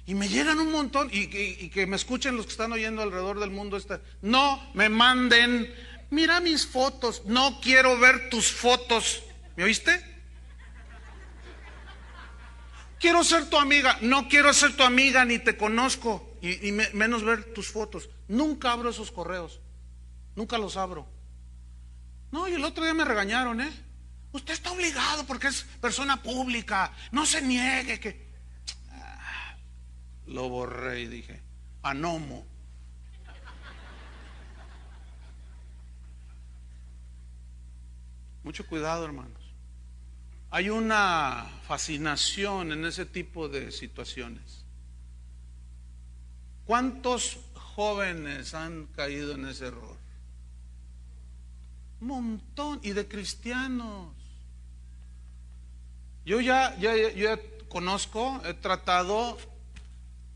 Y me llegan un montón, y que me escuchen los que están oyendo alrededor del mundo. No me manden, mira mis fotos, no quiero ver tus fotos. ¿Me oíste? Quiero ser tu amiga, no quiero ser tu amiga, ni te conozco, y menos ver tus fotos. Nunca abro esos correos, nunca los abro. No, y el otro día me regañaron, usted está obligado porque es persona pública, no se niegue que... Lo borré y dije, anomo. Mucho cuidado, hermanos. Hay una fascinación en ese tipo de situaciones. ¿Cuántos jóvenes han caído en ese error? Un montón, y de cristianos. Yo ya conozco, he tratado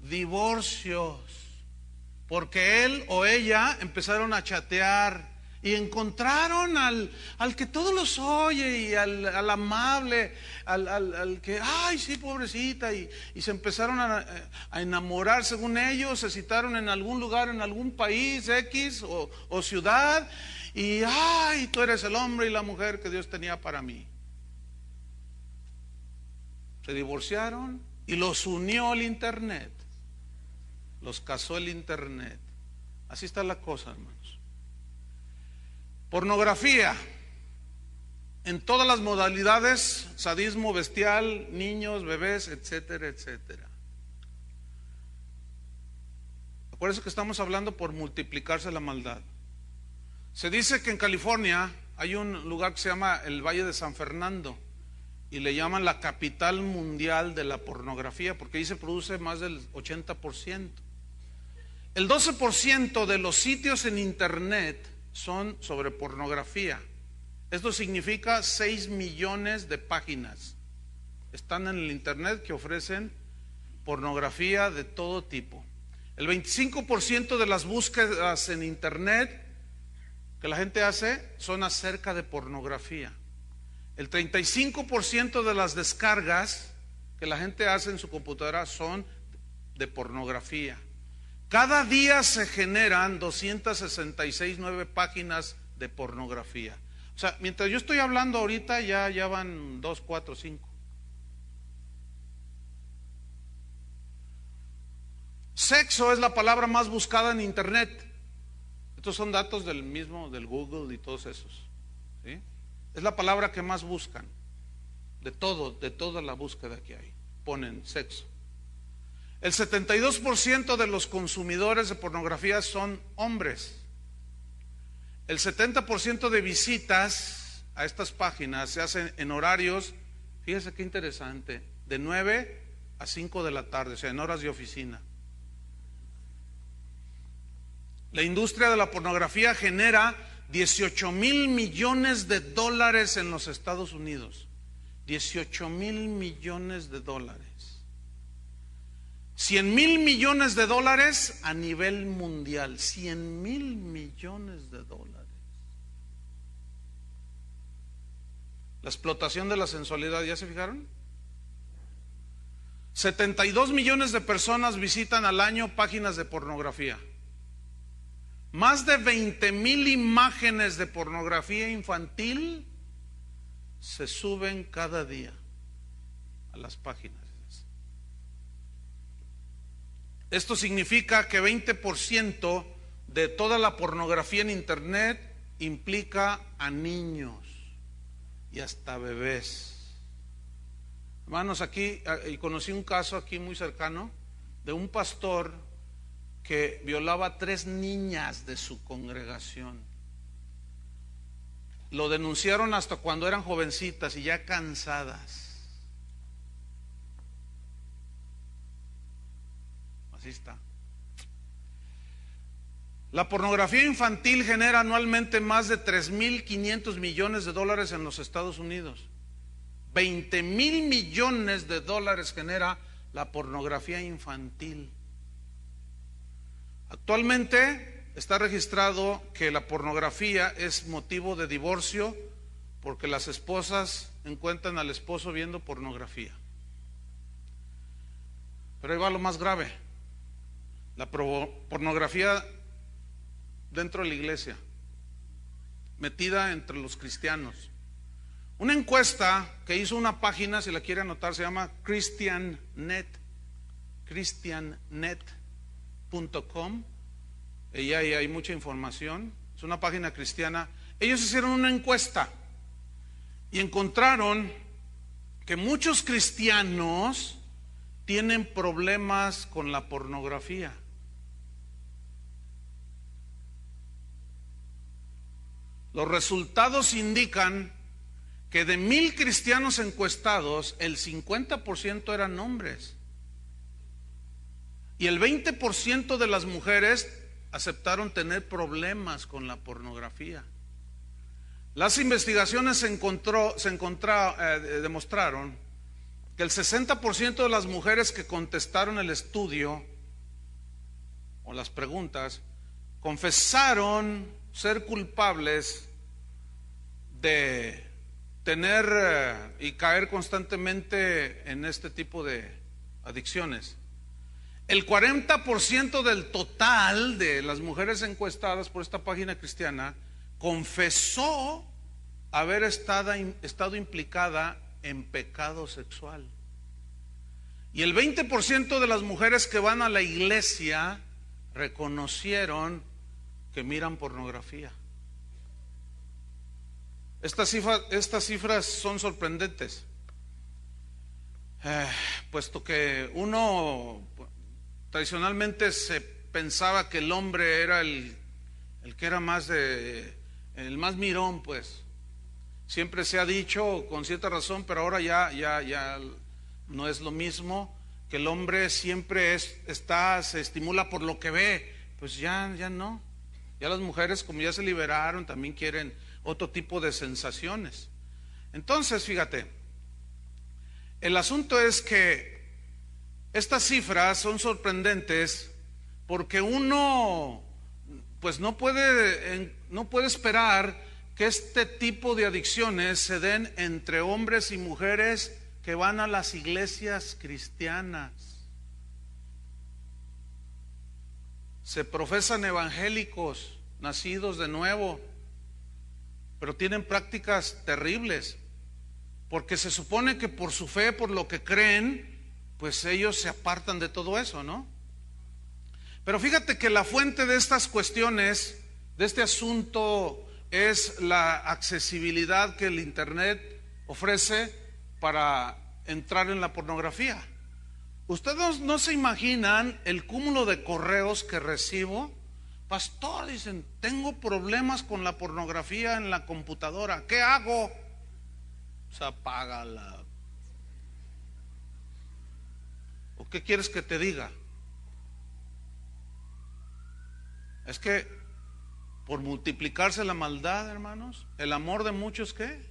divorcios porque él o ella empezaron a chatear y encontraron al que todos los oye, y al amable, al que, ay, sí, pobrecita, y se empezaron a enamorar según ellos. Se citaron en algún lugar, en algún país X o ciudad, y ay, tú eres el hombre y la mujer que Dios tenía para mí. Se divorciaron y los unió el internet, los casó el internet. Así está la cosa, hermanos. Pornografía en todas las modalidades: sadismo bestial, niños, bebés, etcétera, etcétera. Acuérdense que estamos hablando por multiplicarse la maldad. Se dice que en California hay un lugar que se llama el Valle de San Fernando, y le llaman la capital mundial de la pornografía, porque ahí se produce más del 80%. El 12% de los sitios en internet son sobre pornografía. Esto significa 6 millones de páginas están en el internet que ofrecen pornografía de todo tipo. El 25% de las búsquedas en internet que la gente hace son acerca de pornografía. El 35% de las descargas que la gente hace en su computadora son de pornografía. Cada día se generan 266 páginas de pornografía. O sea, mientras yo estoy hablando ahorita, ya van 2, 4, 5. Sexo es la palabra más buscada en internet. Estos son datos del Google y todos esos, ¿sí? Es la palabra que más buscan de toda la búsqueda que hay. Ponen sexo. El 72% de los consumidores de pornografía son hombres. El 70% de visitas a estas páginas se hacen en horarios, fíjese qué interesante, de 9 a 5 de la tarde, o sea, en horas de oficina. La industria de la pornografía genera 18,000 millones de dólares en los Estados Unidos. 18,000 millones de dólares. 100,000 millones de dólares a nivel mundial. 100,000 millones de dólares. La explotación de la sensualidad, ¿ya se fijaron? 72 millones de personas visitan al año páginas de pornografía. Más de 20,000 imágenes de pornografía infantil se suben cada día a las páginas. Esto significa que 20% de toda la pornografía en internet implica a niños y hasta bebés. Hermanos, aquí conocí un caso aquí muy cercano de un pastor que violaba a 3 niñas de su congregación. Lo denunciaron hasta cuando eran jovencitas y ya cansadas. Así está. La pornografía infantil genera anualmente más de 3.500 millones de dólares en los Estados Unidos. 20,000 millones de dólares genera la pornografía infantil. Actualmente está registrado que la pornografía es motivo de divorcio porque las esposas encuentran al esposo viendo pornografía. Pero ahí va lo más grave: la pornografía dentro de la iglesia, metida entre los cristianos. Una encuesta que hizo una página, si la quiere anotar, se llama christiannet.com. Y ahí hay mucha información. Es una página cristiana. Ellos hicieron una encuesta y encontraron que muchos cristianos tienen problemas con la pornografía. Los resultados indican que de 1,000 cristianos encuestados, el 50% eran hombres y el 20% de las mujeres aceptaron tener problemas con la pornografía. Las investigaciones demostraron que el 60% de las mujeres que contestaron el estudio o las preguntas confesaron ser culpables de tener y caer constantemente en este tipo de adicciones. El 40% del total de las mujeres encuestadas por esta página cristiana confesó haber estado implicada en pecado sexual. Y el 20% de las mujeres que van a la iglesia reconocieron que miran pornografía. Estas cifras son sorprendentes, puesto que tradicionalmente se pensaba que el hombre era el que era el más mirón, pues. Siempre se ha dicho con cierta razón, pero ahora ya no es lo mismo, que el hombre siempre se estimula por lo que ve. Pues ya no. Ya las mujeres, como ya se liberaron, también quieren otro tipo de sensaciones. Entonces, fíjate, el asunto es que estas cifras son sorprendentes porque uno pues no puede esperar que este tipo de adicciones se den entre hombres y mujeres que van a las iglesias cristianas. Se profesan evangélicos, nacidos de nuevo, pero tienen prácticas terribles, porque se supone que por su fe, por lo que creen, pues ellos se apartan de todo eso, ¿no? Pero fíjate que la fuente de estas cuestiones, de este asunto, es la accesibilidad que el internet ofrece para entrar en la pornografía. Ustedes no se imaginan el cúmulo de correos que recibo. Pastor, dicen, tengo problemas con la pornografía en la computadora, ¿qué hago? Pues apágala. ¿O qué quieres que te diga? Es que por multiplicarse la maldad, hermanos, el amor de muchos, ¿qué?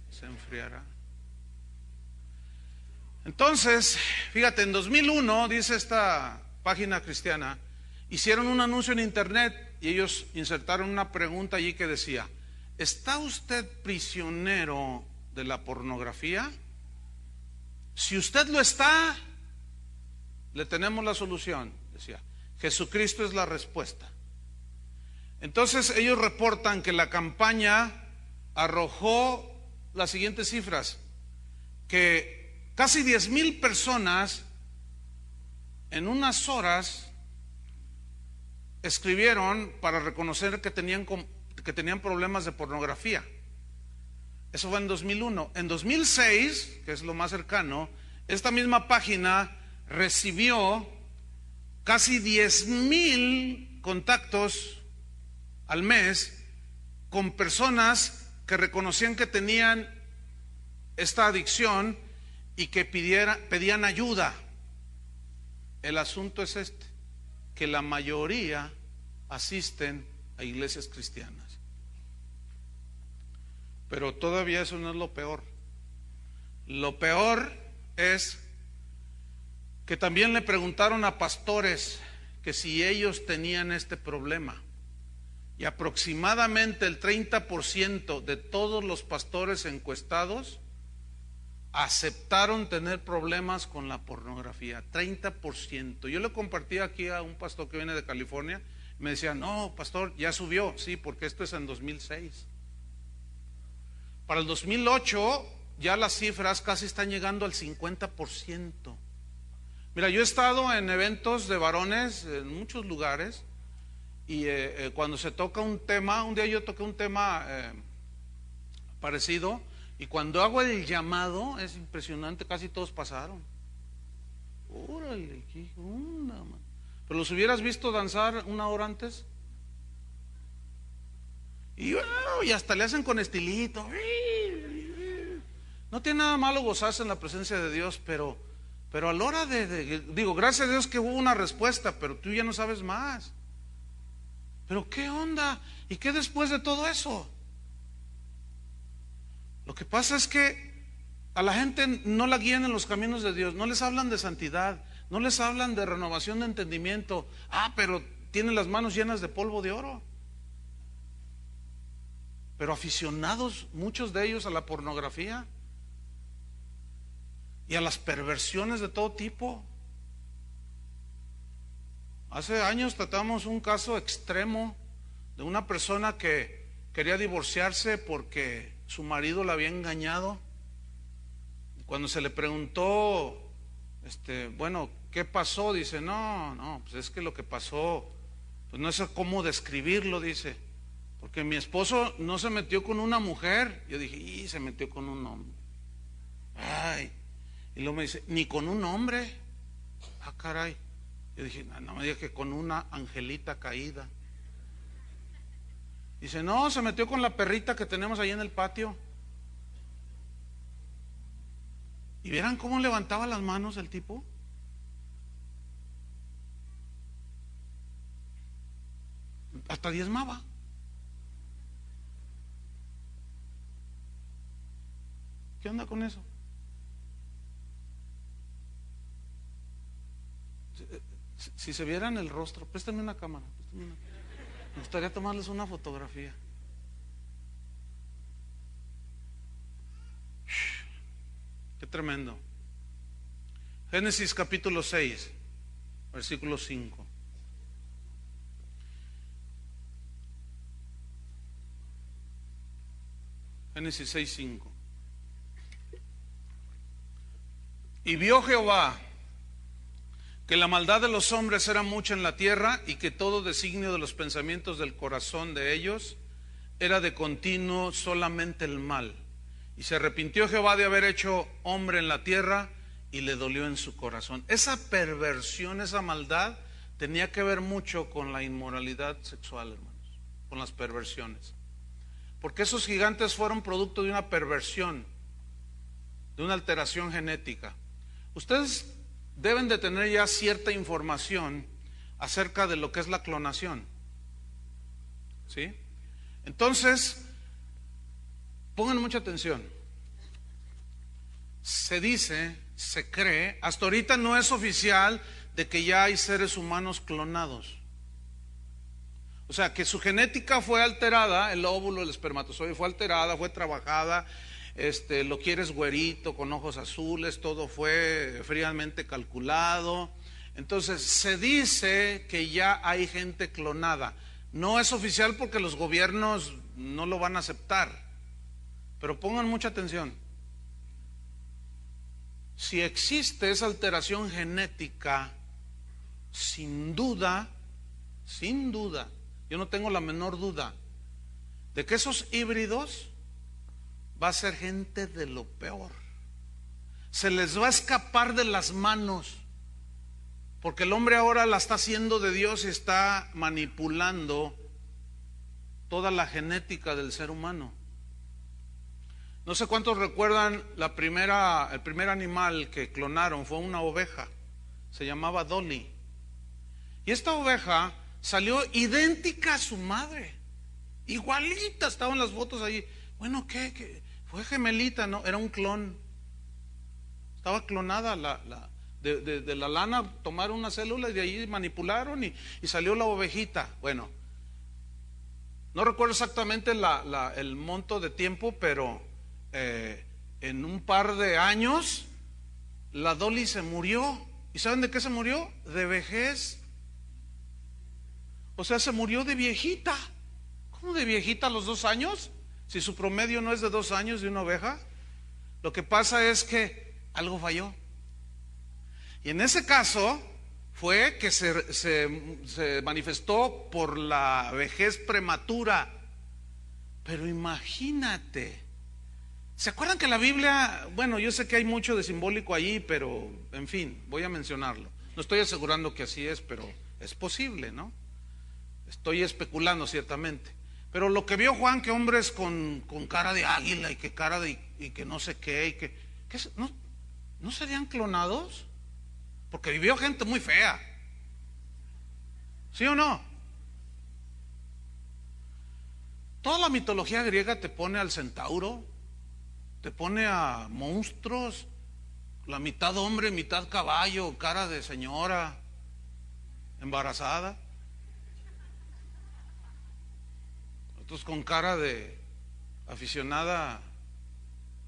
Se enfriará. Entonces, fíjate, en 2001, dice esta página cristiana, hicieron un anuncio en internet y ellos insertaron una pregunta allí que decía: ¿está usted prisionero de la pornografía? Si usted lo está, le tenemos la solución. Decía, Jesucristo es la respuesta. Entonces ellos reportan que la campaña arrojó las siguientes cifras: que casi 10,000 personas en unas horas escribieron para reconocer que tenían problemas de pornografía. Eso fue en 2001. En 2006, que es lo más cercano, esta misma página recibió casi 10,000 contactos al mes con personas que reconocían que tenían esta adicción y que pedían ayuda. El asunto es este, que la mayoría asisten a iglesias cristianas. Pero todavía eso no es lo peor. Lo peor es que también le preguntaron a pastores que si ellos tenían este problema. Y aproximadamente el 30% de todos los pastores encuestados aceptaron tener problemas con la pornografía. 30%. Yo le compartí aquí a un pastor que viene de California. Me decía, no, pastor, ya subió. Sí, porque esto es en 2006. Para el 2008 ya las cifras casi están llegando al 50%. Mira, yo he estado en eventos de varones en muchos lugares y cuando se toca un tema, un día yo toqué un tema parecido, y cuando hago el llamado es impresionante, casi todos pasaron. Órale, qué onda, man. Pero los hubieras visto danzar una hora antes y hasta le hacen con estilito. No tiene nada malo gozarse en la presencia de Dios, pero a la hora digo, gracias a Dios que hubo una respuesta, pero tú ya no sabes más. Pero ¿qué onda? ¿Y qué después de todo eso? Lo que pasa es que a la gente no la guían en los caminos de Dios, no les hablan de santidad, no les hablan de renovación de entendimiento. Pero tienen las manos llenas de polvo de oro. Pero aficionados, muchos de ellos, a la pornografía y a las perversiones de todo tipo. Hace años tratamos un caso extremo de una persona que quería divorciarse porque su marido la había engañado. Cuando se le preguntó, bueno, ¿qué pasó? Dice, no, pues es que lo que pasó, pues no sé cómo describirlo, dice, porque mi esposo no se metió con una mujer. Yo dije, se metió con un hombre. Y luego me dice, ni con un hombre. Caray. Yo dije, no me digas que con una angelita caída. Dice, no, se metió con la perrita que tenemos ahí en el patio. ¿Y vieran cómo levantaba las manos el tipo? Hasta diezmaba. ¿Qué onda con eso? Si se vieran el rostro, préstame una cámara, me gustaría tomarles una fotografía. Qué tremendo. Génesis capítulo 6, versículo 5. Génesis 6, 5. Y vio Jehová que la maldad de los hombres era mucha en la tierra, y que todo designio de los pensamientos del corazón de ellos era de continuo solamente el mal. Y se arrepintió Jehová de haber hecho hombre en la tierra, y le dolió en su corazón. Esa perversión, esa maldad, tenía que ver mucho con la inmoralidad sexual, hermanos, con las perversiones. Porque esos gigantes fueron producto de una perversión, de una alteración genética. Ustedes deben de tener ya cierta información acerca de lo que es la clonación, ¿sí? Entonces, pongan mucha atención. Se dice, se cree, hasta ahorita no es oficial, de que ya hay seres humanos clonados. O sea, que su genética fue alterada, el óvulo, el espermatozoide fue alterada, fue trabajada. Lo quieres güerito, con ojos azules, todo fue fríamente calculado. Entonces se dice que ya hay gente clonada. No es oficial porque los gobiernos no lo van a aceptar, pero pongan mucha atención. Si existe esa alteración genética, sin duda, yo no tengo la menor duda de que esos híbridos va a ser gente de lo peor. Se les va a escapar de las manos. Porque el hombre ahora la está haciendo de Dios y está manipulando toda la genética del ser humano. No sé cuántos recuerdan el primer animal que clonaron fue una oveja, se llamaba Dolly. Y esta oveja salió idéntica a su madre, igualita, estaban las fotos ahí. Bueno, ¿qué? Fue gemelita, no, era un clon. Estaba clonada de la lana, tomaron una célula y de ahí manipularon y salió la ovejita. Bueno, no recuerdo exactamente el monto de tiempo, pero en un par de años la Dolly se murió. ¿Y saben de qué se murió? De vejez. O sea, se murió de viejita. ¿Cómo de viejita a los 2 años? Si su promedio no es de 2 años de una oveja. Lo que pasa es que algo falló. Y en ese caso fue que se manifestó por la vejez prematura. Pero imagínate, ¿se acuerdan que la Biblia, bueno, yo sé que hay mucho de simbólico allí, pero en fin, voy a mencionarlo. No estoy asegurando que así es, pero es posible, ¿no? Estoy especulando ciertamente. Pero lo que vio Juan, que hombres con cara de águila y que cara de y que no sé qué, y que ¿no serían clonados? Porque vivió gente muy fea. ¿Sí o no? Toda la mitología griega te pone al centauro, te pone a monstruos, la mitad hombre, mitad caballo, cara de señora embarazada, otros con cara de aficionada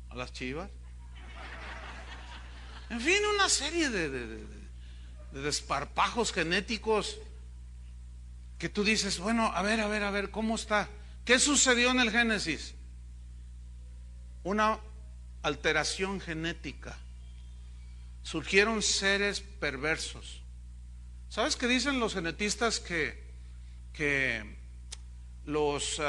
a las chivas. En fin, una serie de desparpajos genéticos que tú dices, bueno, a ver, ¿cómo está? ¿Qué sucedió en el Génesis? Una alteración genética. Surgieron seres perversos. ¿Sabes qué dicen los genetistas? Que los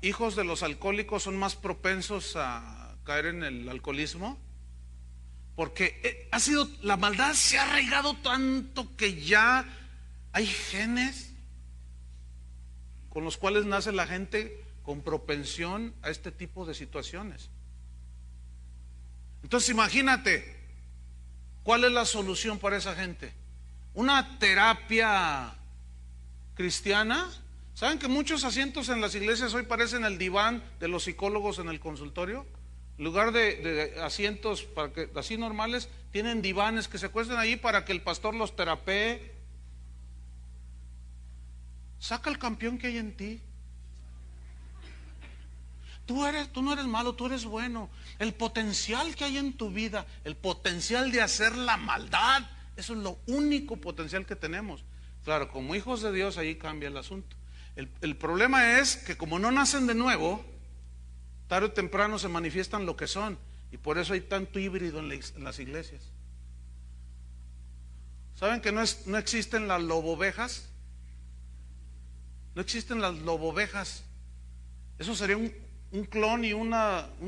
hijos de los alcohólicos son más propensos a caer en el alcoholismo. Porque la maldad se ha arraigado tanto que ya hay genes con los cuales nace la gente con propensión a este tipo de situaciones. Entonces imagínate, ¿cuál es la solución para esa gente? Una terapia cristiana. ¿Saben que muchos asientos en las iglesias hoy parecen el diván de los psicólogos en el consultorio? En lugar de asientos así normales, tienen divanes que se acuestan allí para que el pastor los terapee. Saca el campeón que hay en ti. Tú no eres malo, tú eres bueno. El potencial que hay en tu vida, el potencial de hacer la maldad, eso es lo único potencial que tenemos. Claro, como hijos de Dios ahí cambia el asunto. El problema es que como no nacen de nuevo, tarde o temprano se manifiestan lo que son. Y por eso hay tanto híbrido en las iglesias. ¿Saben que no existen las lobovejas? No existen las lobovejas. Eso sería un clon y un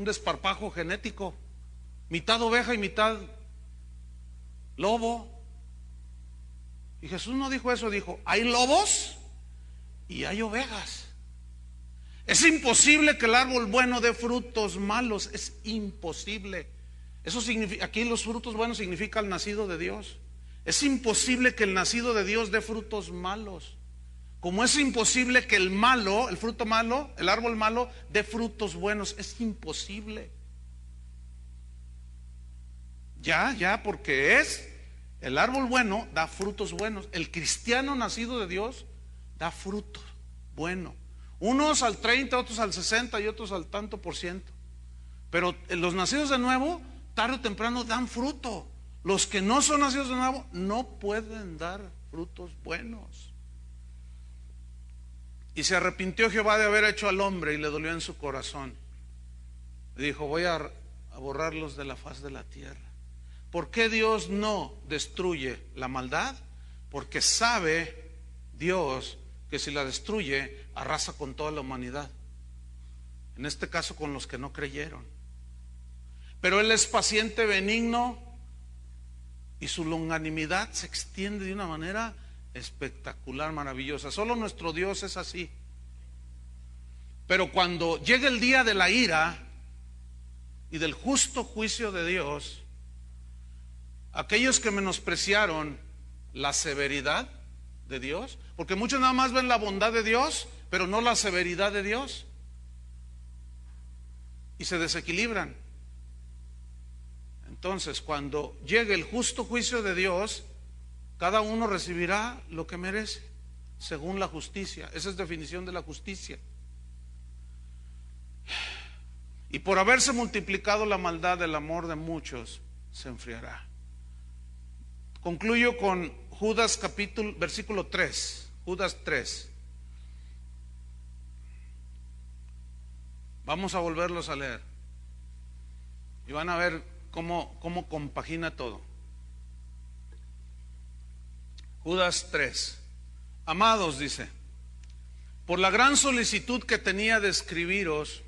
desparpajo genético. Mitad oveja y mitad lobo. Y Jesús no dijo eso, dijo, hay lobos y hay ovejas. Es imposible que el árbol bueno dé frutos malos, es imposible. Eso significa, aquí los frutos buenos significa el nacido de Dios. Es imposible que el nacido de Dios dé frutos malos. Como es imposible que el fruto malo, el árbol malo dé frutos buenos, es imposible. Porque el árbol bueno da frutos buenos. El cristiano nacido de Dios da fruto bueno. Unos al 30, otros al 60 y otros al tanto %. Pero los nacidos de nuevo, tarde o temprano dan fruto. Los que no son nacidos de nuevo no pueden dar frutos buenos. Y se arrepintió Jehová de haber hecho al hombre y le dolió en su corazón. Le dijo, voy a borrarlos de la faz de la tierra. ¿Por qué Dios no destruye la maldad? Porque sabe Dios que si la destruye, arrasa con toda la humanidad. En este caso con los que no creyeron. Pero Él es paciente, benigno, y su longanimidad se extiende de una manera espectacular, maravillosa. Solo nuestro Dios es así. Pero cuando llegue el día de la ira y del justo juicio de Dios, aquellos que menospreciaron la severidad de Dios, porque muchos nada más ven la bondad de Dios, pero no la severidad de Dios, y se desequilibran. Entonces, cuando llegue el justo juicio de Dios, cada uno recibirá lo que merece, según la justicia. Esa es definición de la justicia. Y por haberse multiplicado la maldad, el amor de muchos se enfriará. Concluyo con Judas versículo 3, Judas 3. Vamos a volverlos a leer y van a ver cómo compagina todo. Judas 3. Amados, dice, por la gran solicitud que tenía de escribiros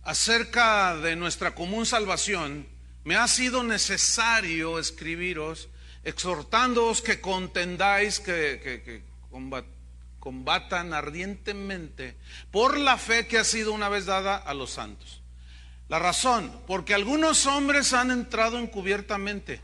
acerca de nuestra común salvación, me ha sido necesario escribiros, exhortándoos que contendáis, que combatan ardientemente por la fe que ha sido una vez dada a los santos. La razón, porque algunos hombres han entrado encubiertamente,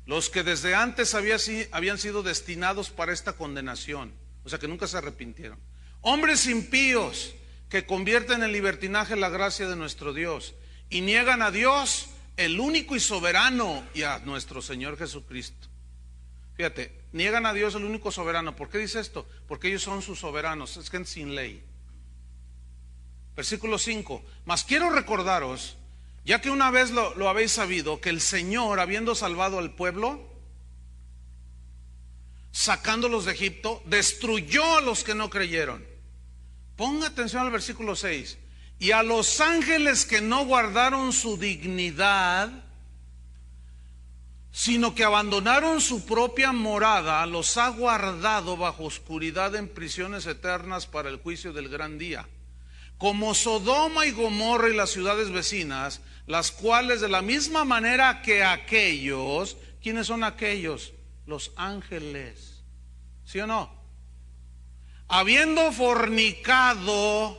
los que desde antes habían sido destinados para esta condenación, o sea que nunca se arrepintieron. Hombres impíos que convierten en libertinaje la gracia de nuestro Dios y niegan a Dios, el único y soberano, y a nuestro Señor Jesucristo. Fíjate, niegan a Dios el único soberano. ¿Por qué dice esto? Porque ellos son sus soberanos, es gente sin ley. Versículo 5. Mas quiero recordaros, ya que una vez lo habéis sabido, que el Señor, habiendo salvado al pueblo, sacándolos de Egipto, destruyó a los que no creyeron. Ponga atención al versículo 6. Y a los ángeles que no guardaron su dignidad, sino que abandonaron su propia morada, los ha guardado bajo oscuridad en prisiones eternas para el juicio del gran día. Como Sodoma y Gomorra y las ciudades vecinas, las cuales de la misma manera que aquellos, ¿quiénes son aquellos? Los ángeles, ¿sí o no? Habiendo fornicado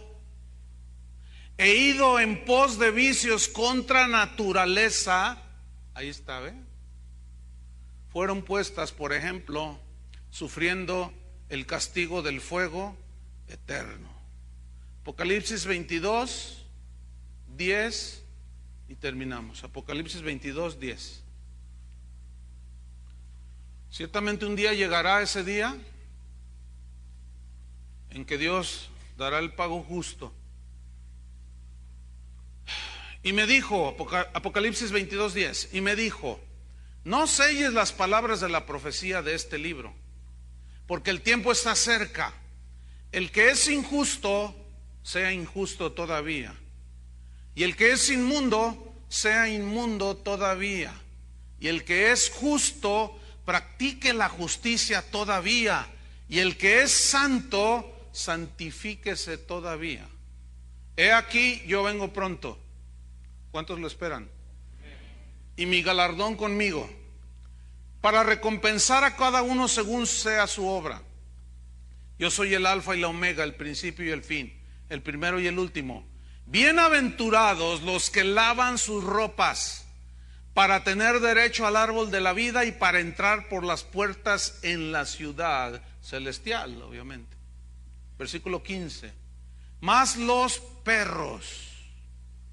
e ido en pos de vicios contra naturaleza, ahí está, ¿ve? Fueron puestas, por ejemplo, sufriendo el castigo del fuego eterno. Apocalipsis 22, 10 y terminamos. Apocalipsis 22, 10. Ciertamente un día llegará ese día en que Dios dará el pago justo. Y me dijo, Apocalipsis 22, 10, y me dijo, no selles las palabras de la profecía de este libro, porque el tiempo está cerca. El que es injusto, sea injusto todavía, y el que es inmundo, sea inmundo todavía, y el que es justo, practique la justicia todavía, y el que es santo, santifíquese todavía. He aquí, yo vengo pronto. ¿Cuántos lo esperan? Y mi galardón conmigo, para recompensar a cada uno según sea su obra. Yo soy el alfa y la omega, el principio y el fin, el primero y el último. Bienaventurados los que lavan sus ropas, para tener derecho al árbol de la vida y para entrar por las puertas en la ciudad celestial, obviamente. Versículo 15. Mas los perros,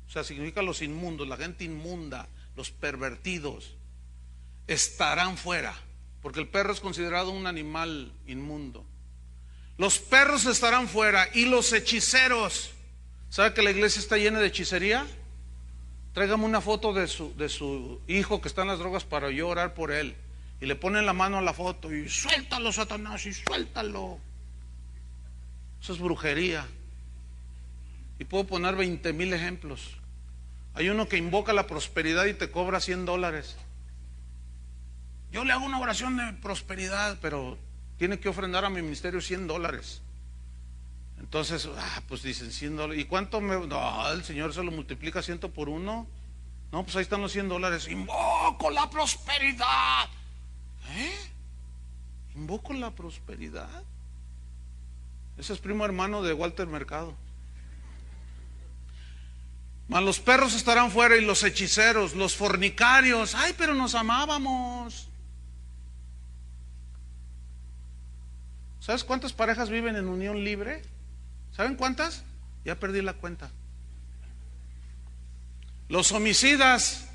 o sea, significa los inmundos, la gente inmunda, los pervertidos, estarán fuera, porque el perro es considerado un animal inmundo. Los perros estarán fuera y los hechiceros. ¿Sabe que la iglesia está llena de hechicería? Tráigame una foto de su hijo que está en las drogas para yo orar por él. Y le ponen la mano a la foto y suéltalo, Satanás, y suéltalo. Eso es brujería. Y puedo poner 20,000 ejemplos. Hay uno que invoca la prosperidad y te cobra $100. Yo le hago una oración de prosperidad, pero tiene que ofrendar a mi ministerio $100. Entonces, pues dicen $100. ¿Y cuánto me? No, el Señor se lo multiplica 100 por 1. No, pues ahí están los $100. Invoco la prosperidad. Invoco la prosperidad. Ese es primo hermano de Walter Mercado. Mas los perros estarán fuera y los hechiceros, los fornicarios. Ay, pero nos amábamos. ¿Sabes cuántas parejas viven en unión libre? ¿Saben cuántas? Ya perdí la cuenta. Los homicidas,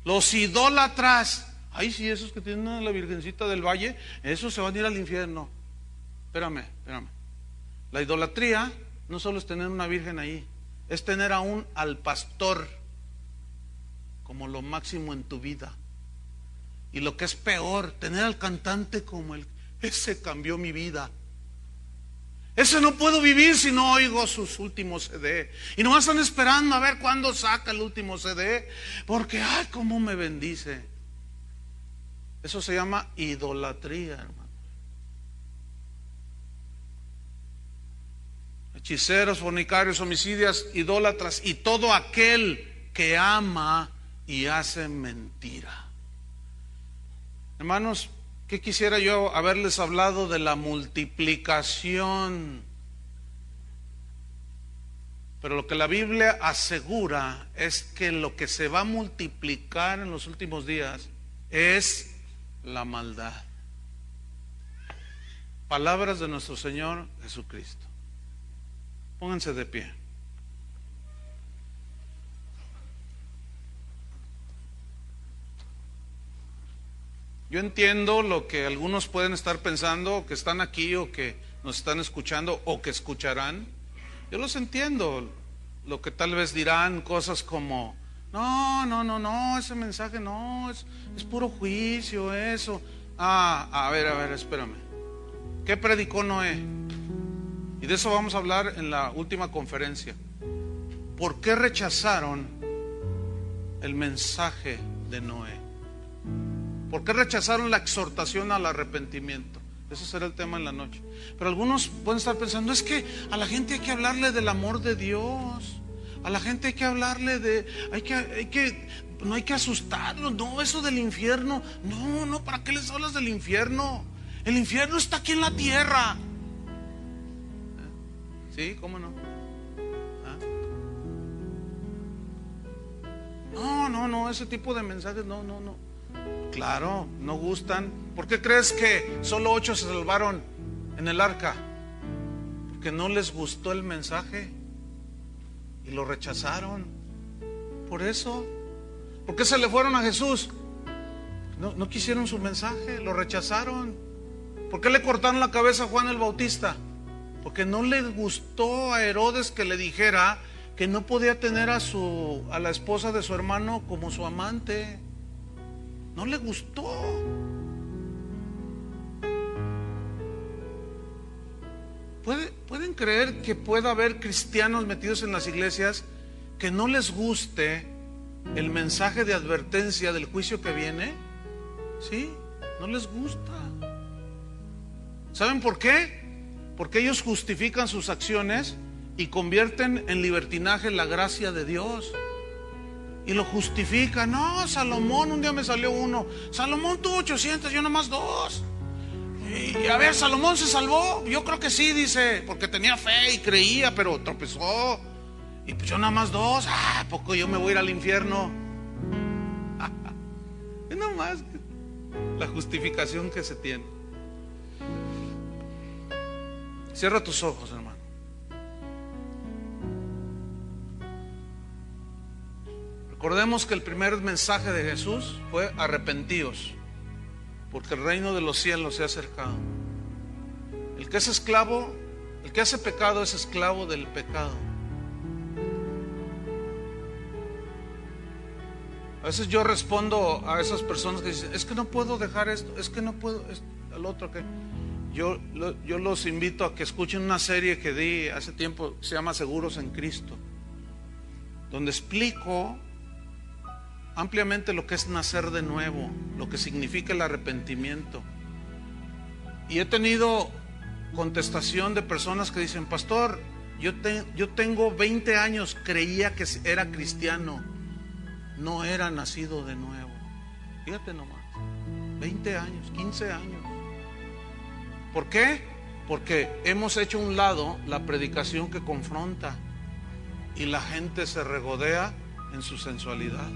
los idólatras. Ay, sí, esos que tienen a la Virgencita del Valle, esos se van a ir al infierno. Espérame. La idolatría no solo es tener una virgen ahí, es tener aún al pastor como lo máximo en tu vida. Y lo que es peor, tener al cantante como ese cambió mi vida. Ese no puedo vivir si no oigo sus últimos CD. Y nomás están esperando a ver cuándo saca el último CD, porque ay, cómo me bendice. Eso se llama idolatría, hermano. Hechiceros, fornicarios, homicidas, idólatras y todo aquel que ama y hace mentira. Hermanos, ¿qué quisiera yo haberles hablado de la multiplicación? Pero lo que la Biblia asegura es que lo que se va a multiplicar en los últimos días es la maldad. Palabras de nuestro Señor Jesucristo. Pónganse de pie. Yo entiendo lo que algunos pueden estar pensando, que están aquí o que nos están escuchando o que escucharán. Yo los entiendo, lo que tal vez dirán cosas como, no, ese mensaje no, es puro juicio eso. A ver, espérame. ¿Qué predicó Noé? Y de eso vamos a hablar en la última conferencia. ¿Por qué rechazaron el mensaje de Noé? ¿Por qué rechazaron la exhortación al arrepentimiento? Ese será el tema en la noche. Pero algunos pueden estar pensando, es que a la gente hay que hablarle del amor de Dios. A la gente hay que hablarle no hay que asustarlos. No, eso del infierno. No, ¿para qué les hablas del infierno? El infierno está aquí en la tierra. ¿Sí? ¿Cómo no? No, ese tipo de mensajes no. Claro, no gustan. ¿Por qué crees que solo 8 se salvaron en el arca? Porque no les gustó el mensaje y lo rechazaron. Por eso. ¿Por qué se le fueron a Jesús? No quisieron su mensaje, lo rechazaron. ¿Por qué le cortaron la cabeza a Juan el Bautista? Porque no le gustó a Herodes que le dijera que no podía tener a la esposa de su hermano como su amante. No le gustó. ¿Pueden creer que pueda haber cristianos metidos en las iglesias que no les guste el mensaje de advertencia del juicio que viene? Sí, no les gusta. ¿Saben por qué? Porque ellos justifican sus acciones y convierten en libertinaje la gracia de Dios. Y lo justifican. No, Salomón, un día me salió uno. Salomón tuvo 800, yo nomás 2. Y a ver, Salomón se salvó. Yo creo que sí, dice, porque tenía fe y creía, pero tropezó. Y pues yo nada más 2. ¿A poco yo me voy a ir al infierno? Es nada más la justificación que se tiene. Cierra tus ojos, hermano. Recordemos que el primer mensaje de Jesús fue arrepentíos, porque el reino de los cielos se ha acercado. El que es esclavo, el que hace pecado es esclavo del pecado. A veces yo respondo a esas personas que dicen, es que no puedo dejar esto, es que no puedo, el otro que... Yo los invito a que escuchen una serie que di hace tiempo, se llama Seguros en Cristo, donde explico ampliamente lo que es nacer de nuevo, lo que significa el arrepentimiento. Y he tenido contestación de personas que dicen, pastor, yo tengo 20 años, creía que era cristiano, no era nacido de nuevo. Fíjate nomás, 20 años, 15 años. ¿Por qué? Porque hemos hecho a un lado la predicación que confronta y la gente se regodea en su sensualidad.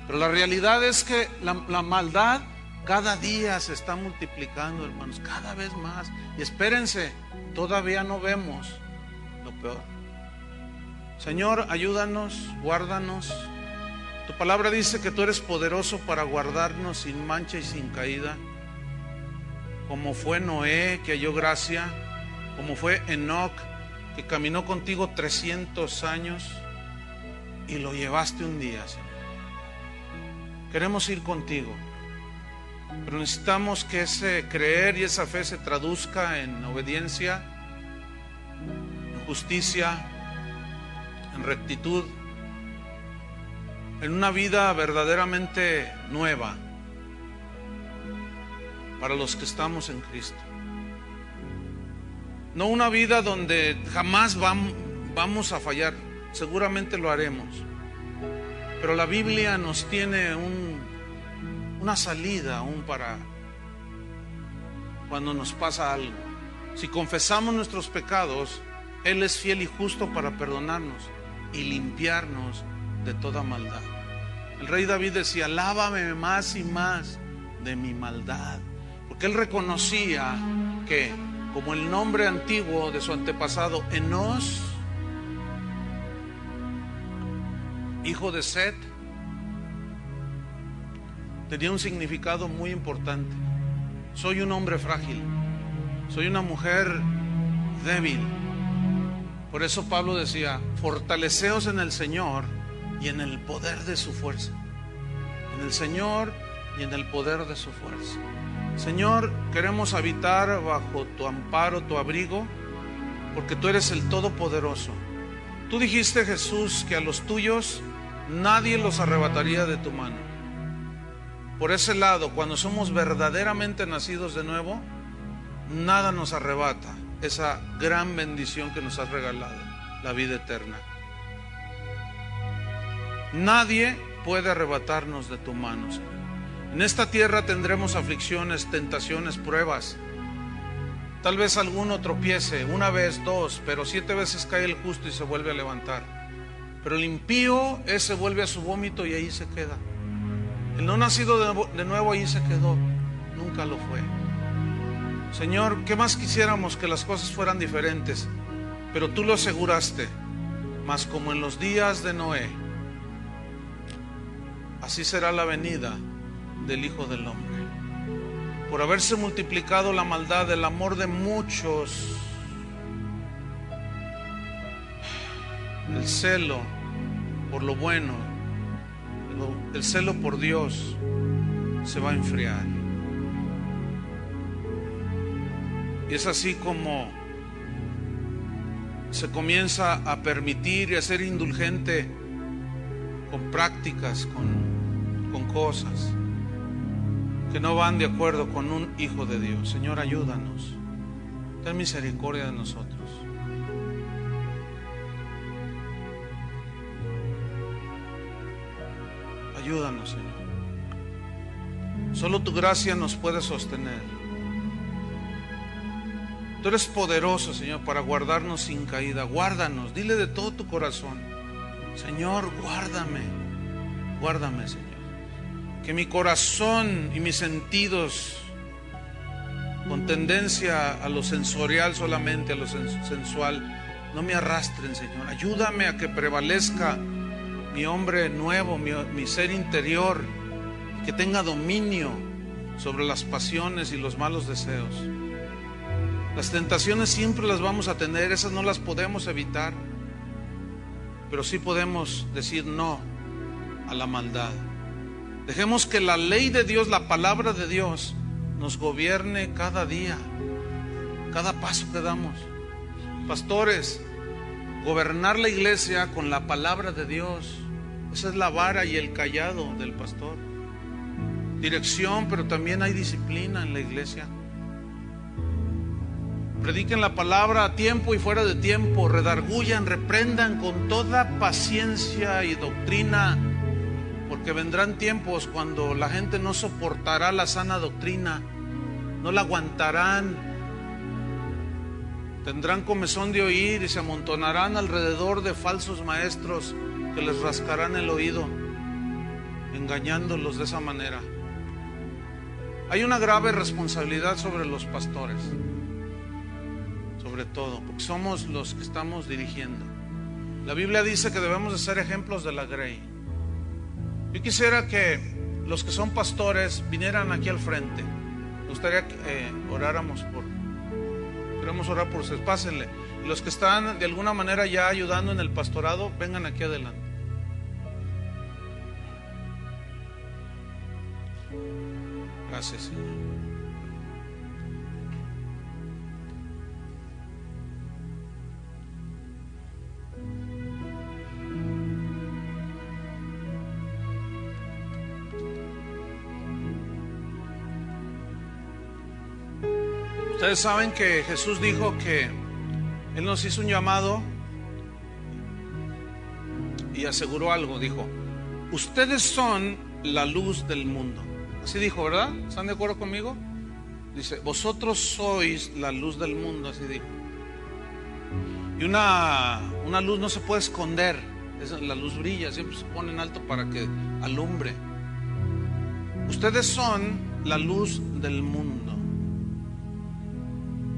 Pero la realidad es que la maldad cada día se está multiplicando, hermanos, cada vez más. Y espérense, todavía no vemos lo peor. Señor, ayúdanos, guárdanos. Tu palabra dice que tú eres poderoso para guardarnos sin mancha y sin caída, como fue Noé, que halló gracia, como fue Enoc, que caminó contigo 300 años y lo llevaste un día, Señor. Queremos ir contigo, pero necesitamos que ese creer y esa fe se traduzca en obediencia, en justicia, en rectitud, en una vida verdaderamente nueva para los que estamos en Cristo. No una vida donde jamás vamos a fallar, seguramente lo haremos, pero la Biblia nos tiene una salida aún para cuando nos pasa algo. Si confesamos nuestros pecados, Él es fiel y justo para perdonarnos y limpiarnos de toda maldad. El rey David decía: lávame más y más de mi maldad, porque él reconocía que, como el nombre antiguo de su antepasado Enos, hijo de Set, tenía un significado muy importante. Soy un hombre frágil, soy una mujer débil. Por eso Pablo decía: fortaleceos en el Señor y en el poder de su fuerza. En el Señor y en el poder de su fuerza. Señor, queremos habitar bajo tu amparo, tu abrigo, porque tú eres el Todopoderoso. Tú dijiste, Jesús, que a los tuyos nadie los arrebataría de tu mano. Por ese lado, cuando somos verdaderamente nacidos de nuevo, nada nos arrebata esa gran bendición que nos has regalado, la vida eterna. Nadie puede arrebatarnos de tu mano, Señor. En esta tierra tendremos aflicciones, tentaciones, pruebas. Tal vez alguno tropiece, una vez, dos, pero 7 veces cae el justo y se vuelve a levantar. Pero el impío, ese vuelve a su vómito y ahí se queda. El no nacido de nuevo ahí se quedó, nunca lo fue. Señor, ¿qué más quisiéramos? Que las cosas fueran diferentes, pero tú lo aseguraste. Mas como en los días de Noé, así será la venida del Hijo del Hombre. Por haberse multiplicado la maldad, el amor de muchos, el celo por lo bueno, el celo por Dios se va a enfriar. Y es así como se comienza a permitir y a ser indulgente con prácticas, con cosas que no van de acuerdo con un hijo de Dios. Señor, ayúdanos. Ten misericordia de nosotros. Ayúdanos, Señor. Solo tu gracia nos puede sostener. Tú eres poderoso, Señor, para guardarnos sin caída. Guárdanos, dile de todo tu corazón: Señor, guárdame. Guárdame, Señor. Que mi corazón y mis sentidos, con tendencia a lo sensorial solamente, a lo sensual, no me arrastren, Señor. Ayúdame a que prevalezca mi hombre nuevo, mi ser interior, que tenga dominio sobre las pasiones y los malos deseos. Las tentaciones siempre las vamos a tener, esas no las podemos evitar, pero sí podemos decir no a la maldad. Dejemos que la ley de Dios, la palabra de Dios, nos gobierne cada día, cada paso que damos. Pastores, gobernar la iglesia con la palabra de Dios, esa es la vara y el cayado del pastor. Dirección, pero también hay disciplina en la iglesia. Prediquen la palabra a tiempo y fuera de tiempo. Redarguyan, reprendan con toda paciencia y doctrina, porque vendrán tiempos cuando la gente no soportará la sana doctrina, no la aguantarán. Tendrán comezón de oír y se amontonarán alrededor de falsos maestros que les rascarán el oído, engañándolos de esa manera. Hay una grave responsabilidad sobre los pastores, sobre todo, porque somos los que estamos dirigiendo. La Biblia dice que debemos de ser ejemplos de la grey. Yo quisiera que los que son pastores vinieran aquí al frente. Me gustaría que queremos orar por ustedes, pásenle. Y los que están de alguna manera ya ayudando en el pastorado, vengan aquí adelante. Gracias, Señor. Ustedes saben que Jesús dijo que Él nos hizo un llamado y aseguró algo. Dijo: ustedes son la luz del mundo. Así dijo, ¿verdad? ¿Están de acuerdo conmigo? Dice: vosotros sois la luz del mundo. Así dijo. Y una luz no se puede esconder. La luz brilla, siempre se pone en alto para que alumbre. Ustedes son la luz del mundo.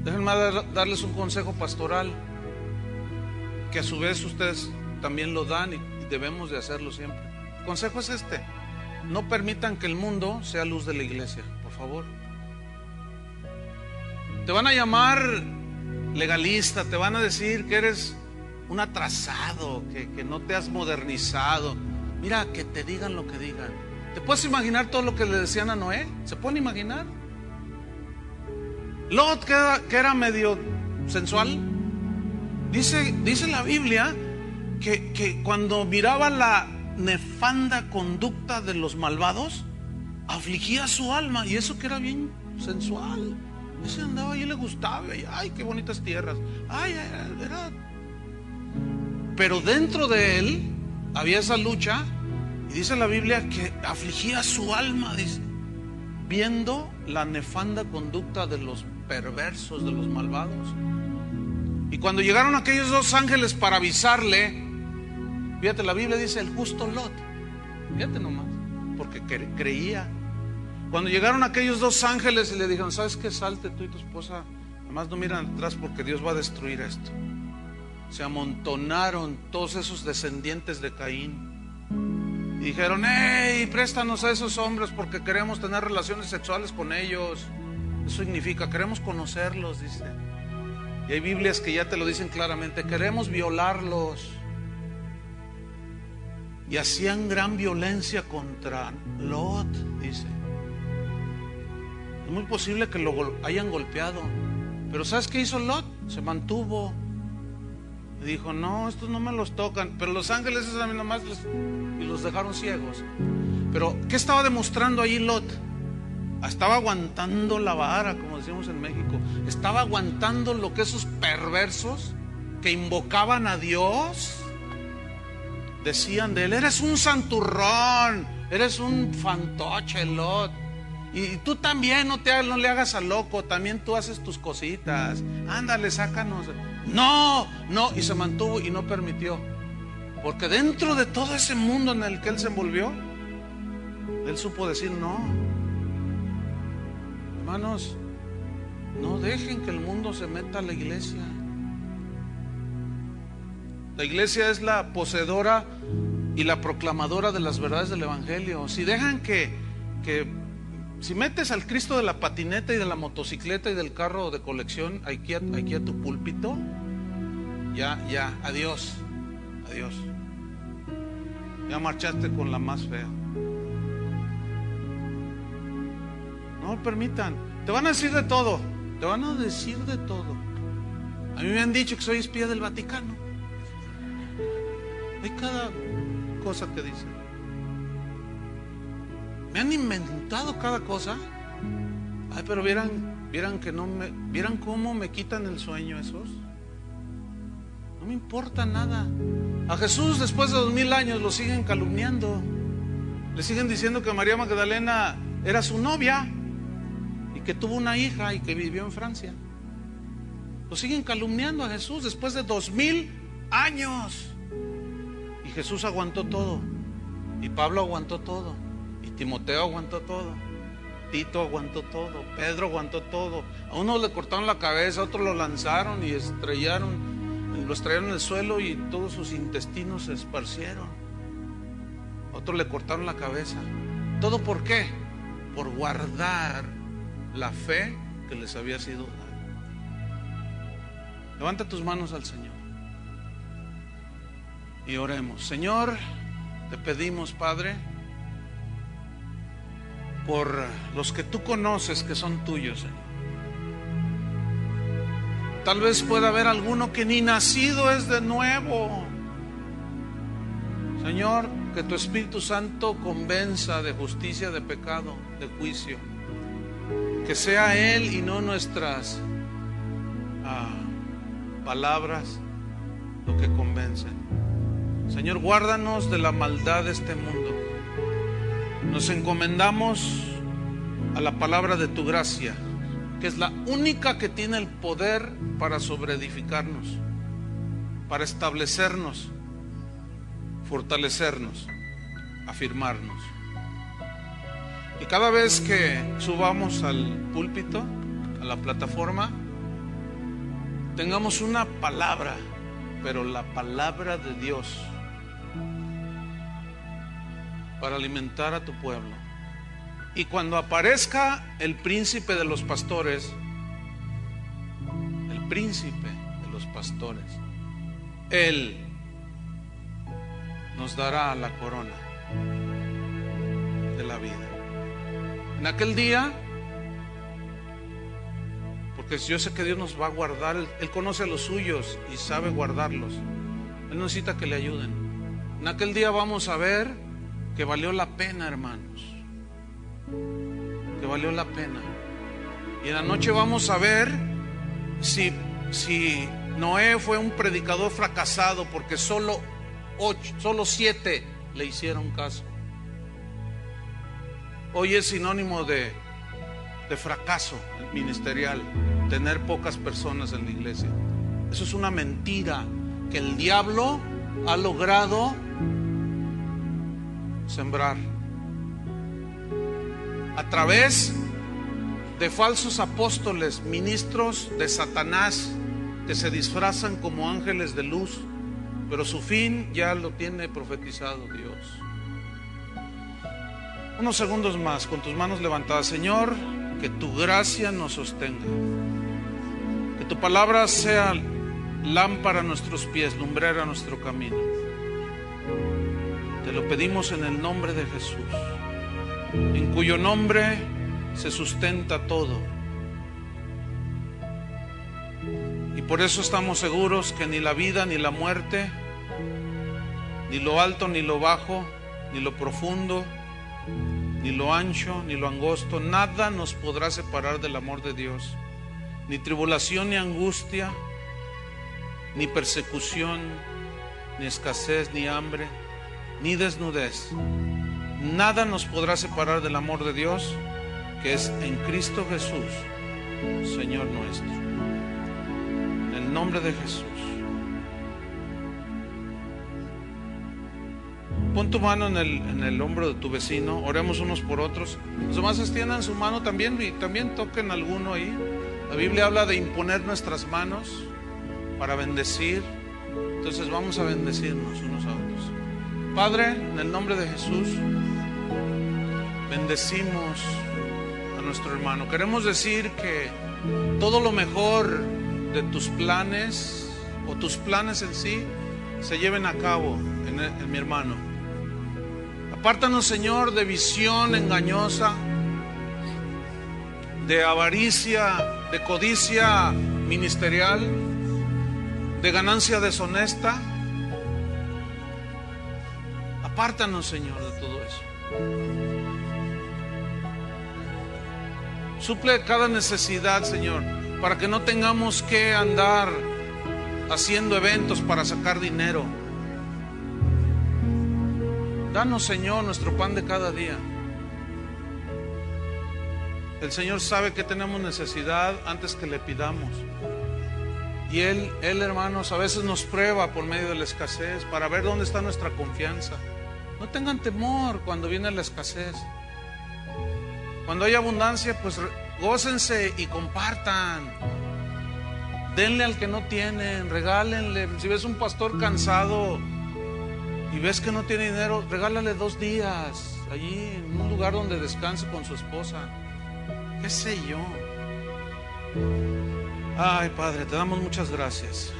Déjenme darles un consejo pastoral, que a su vez ustedes también lo dan y debemos de hacerlo siempre. El consejo es este: no permitan que el mundo sea luz de la iglesia, por favor. Te van a llamar legalista, te van a decir que eres un atrasado, que no te has modernizado. Mira, que te digan lo que digan. ¿Te puedes imaginar todo lo que le decían a Noé? ¿Se pueden imaginar? Lot, que era medio sensual, dice la Biblia que cuando miraba la nefanda conducta de los malvados, afligía su alma. Y eso que era bien sensual, ese andaba y le gustaba, y ay, qué bonitas tierras, ay, era. Pero dentro de él había esa lucha, y dice la Biblia que afligía su alma, dice, viendo la nefanda conducta de los perversos, de los malvados. Y cuando llegaron aquellos dos ángeles para avisarle, fíjate, la Biblia dice el justo Lot, fíjate nomás, porque creía. Cuando llegaron aquellos dos ángeles y le dijeron: ¿sabes qué? Salte tú y tu esposa, además no miran atrás porque Dios va a destruir esto. Se amontonaron todos esos descendientes de Caín y dijeron: hey, préstanos a esos hombres porque queremos tener relaciones sexuales con ellos. Eso significa, queremos conocerlos, dice. Y hay Biblias que ya te lo dicen claramente: queremos violarlos. Y hacían gran violencia contra Lot, dice. Es muy posible que lo hayan golpeado, pero ¿sabes qué hizo Lot? Se mantuvo y dijo: no, estos no me los tocan. Pero los ángeles esos a mí nomás y los dejaron ciegos. Pero ¿qué estaba demostrando allí Lot? Estaba aguantando la vara, como decimos en México. Estaba aguantando lo que esos perversos que invocaban a Dios decían de él: eres un santurrón, eres un fantoche, Lot. Y tú también no le hagas al loco, también tú haces tus cositas. Ándale, sácanos. No, y se mantuvo y no permitió. Porque dentro de todo ese mundo en el que él se envolvió, él supo decir: no. Hermanos, no dejen que el mundo se meta a la iglesia. La iglesia es la poseedora y la proclamadora de las verdades del evangelio. Si dejan si metes al Cristo de la patineta y de la motocicleta y del carro de colección aquí a tu púlpito, ya, adiós. Ya marchaste con la más fea. No permitan. Te van a decir de todo. A mí me han dicho que soy espía del Vaticano. Hay cada cosa que dicen. Me han inventado cada cosa. Ay, pero vieran ¿Vieran cómo me quitan el sueño esos? No me importa nada. A Jesús después de 2000 años lo siguen calumniando. Le siguen diciendo que María Magdalena era su novia y que tuvo una hija y que vivió en Francia. Lo siguen calumniando a Jesús después de 2000 años. Y Jesús aguantó todo. Y Pablo aguantó todo. Y Timoteo aguantó todo. Tito aguantó todo. Pedro aguantó todo. A uno le cortaron la cabeza, a otro lo lanzaron y lo estrellaron en el suelo y todos sus intestinos se esparcieron. A otro le cortaron la cabeza. ¿Todo por qué? Por guardar la fe que les había sido dada. Levanta tus manos al Señor y oremos. Señor, te pedimos, Padre, por los que tú conoces que son tuyos, Señor. Tal vez pueda haber alguno que ni nacido es de nuevo. Señor, que tu Espíritu Santo convenza de justicia, de pecado, de juicio. Que sea Él y no nuestras palabras lo que convencen. Señor, guárdanos de la maldad de este mundo. Nos encomendamos a la palabra de tu gracia, que es la única que tiene el poder para sobreedificarnos, para establecernos, fortalecernos, afirmarnos. Y cada vez que subamos al púlpito, a la plataforma, tengamos una palabra, pero la palabra de Dios, para alimentar a tu pueblo. Y cuando aparezca el príncipe de los pastores, el príncipe de los pastores, Él nos dará la corona de la vida. En aquel día, porque yo sé que Dios nos va a guardar, Él conoce a los suyos y sabe guardarlos. Él no necesita que le ayuden. En aquel día vamos a ver que valió la pena, hermanos, que valió la pena. Y en la noche vamos a ver si Noé fue un predicador fracasado, porque solo 7 le hicieron caso. Hoy es sinónimo de fracaso ministerial tener pocas personas en la iglesia. Eso es una mentira que el diablo ha logrado sembrar a través de falsos apóstoles, ministros de Satanás, que se disfrazan como ángeles de luz, pero su fin ya lo tiene profetizado Dios. Unos segundos más, con tus manos levantadas. Señor, que tu gracia nos sostenga, que tu palabra sea lámpara a nuestros pies, lumbrera a nuestro camino. Te lo pedimos en el nombre de Jesús, en cuyo nombre se sustenta todo. Y por eso estamos seguros que ni la vida ni la muerte, ni lo alto ni lo bajo, ni lo profundo, ni lo ancho ni lo angosto, nada nos podrá separar del amor de Dios. Ni tribulación ni angustia, ni persecución, ni escasez, ni hambre, ni desnudez. Nada nos podrá separar del amor de Dios, que es en Cristo Jesús, Señor nuestro. En el nombre de Jesús. Pon tu mano en el hombro de tu vecino. Oremos unos por otros. Los demás extiendan su mano también y también toquen alguno ahí. La Biblia habla de imponer nuestras manos para bendecir. Entonces vamos a bendecirnos unos a otros. Padre, en el nombre de Jesús, bendecimos a nuestro hermano. Queremos decir que todo lo mejor de tus planes, o tus planes en sí, se lleven a cabo en mi hermano. Apártanos, Señor, de visión engañosa, de avaricia, de codicia ministerial, de ganancia deshonesta. Apártanos, Señor, de todo eso. Suple cada necesidad, Señor, para que no tengamos que andar haciendo eventos para sacar dinero. Danos, Señor, nuestro pan de cada día. El Señor sabe que tenemos necesidad antes que le pidamos. Y Él, hermanos, a veces nos prueba por medio de la escasez para ver dónde está nuestra confianza. No tengan temor cuando viene la escasez. Cuando hay abundancia, pues gócense y compartan. Denle al que no tienen, regálenle. Si ves un pastor cansado y ves que no tiene dinero, regálale 2 días allí en un lugar donde descanse con su esposa. ¿Qué sé yo? Ay, Padre, te damos muchas gracias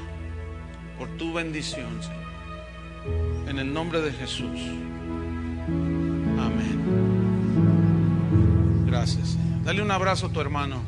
por tu bendición, Señor. En el nombre de Jesús. Amén. Gracias, Señor. Dale un abrazo a tu hermano.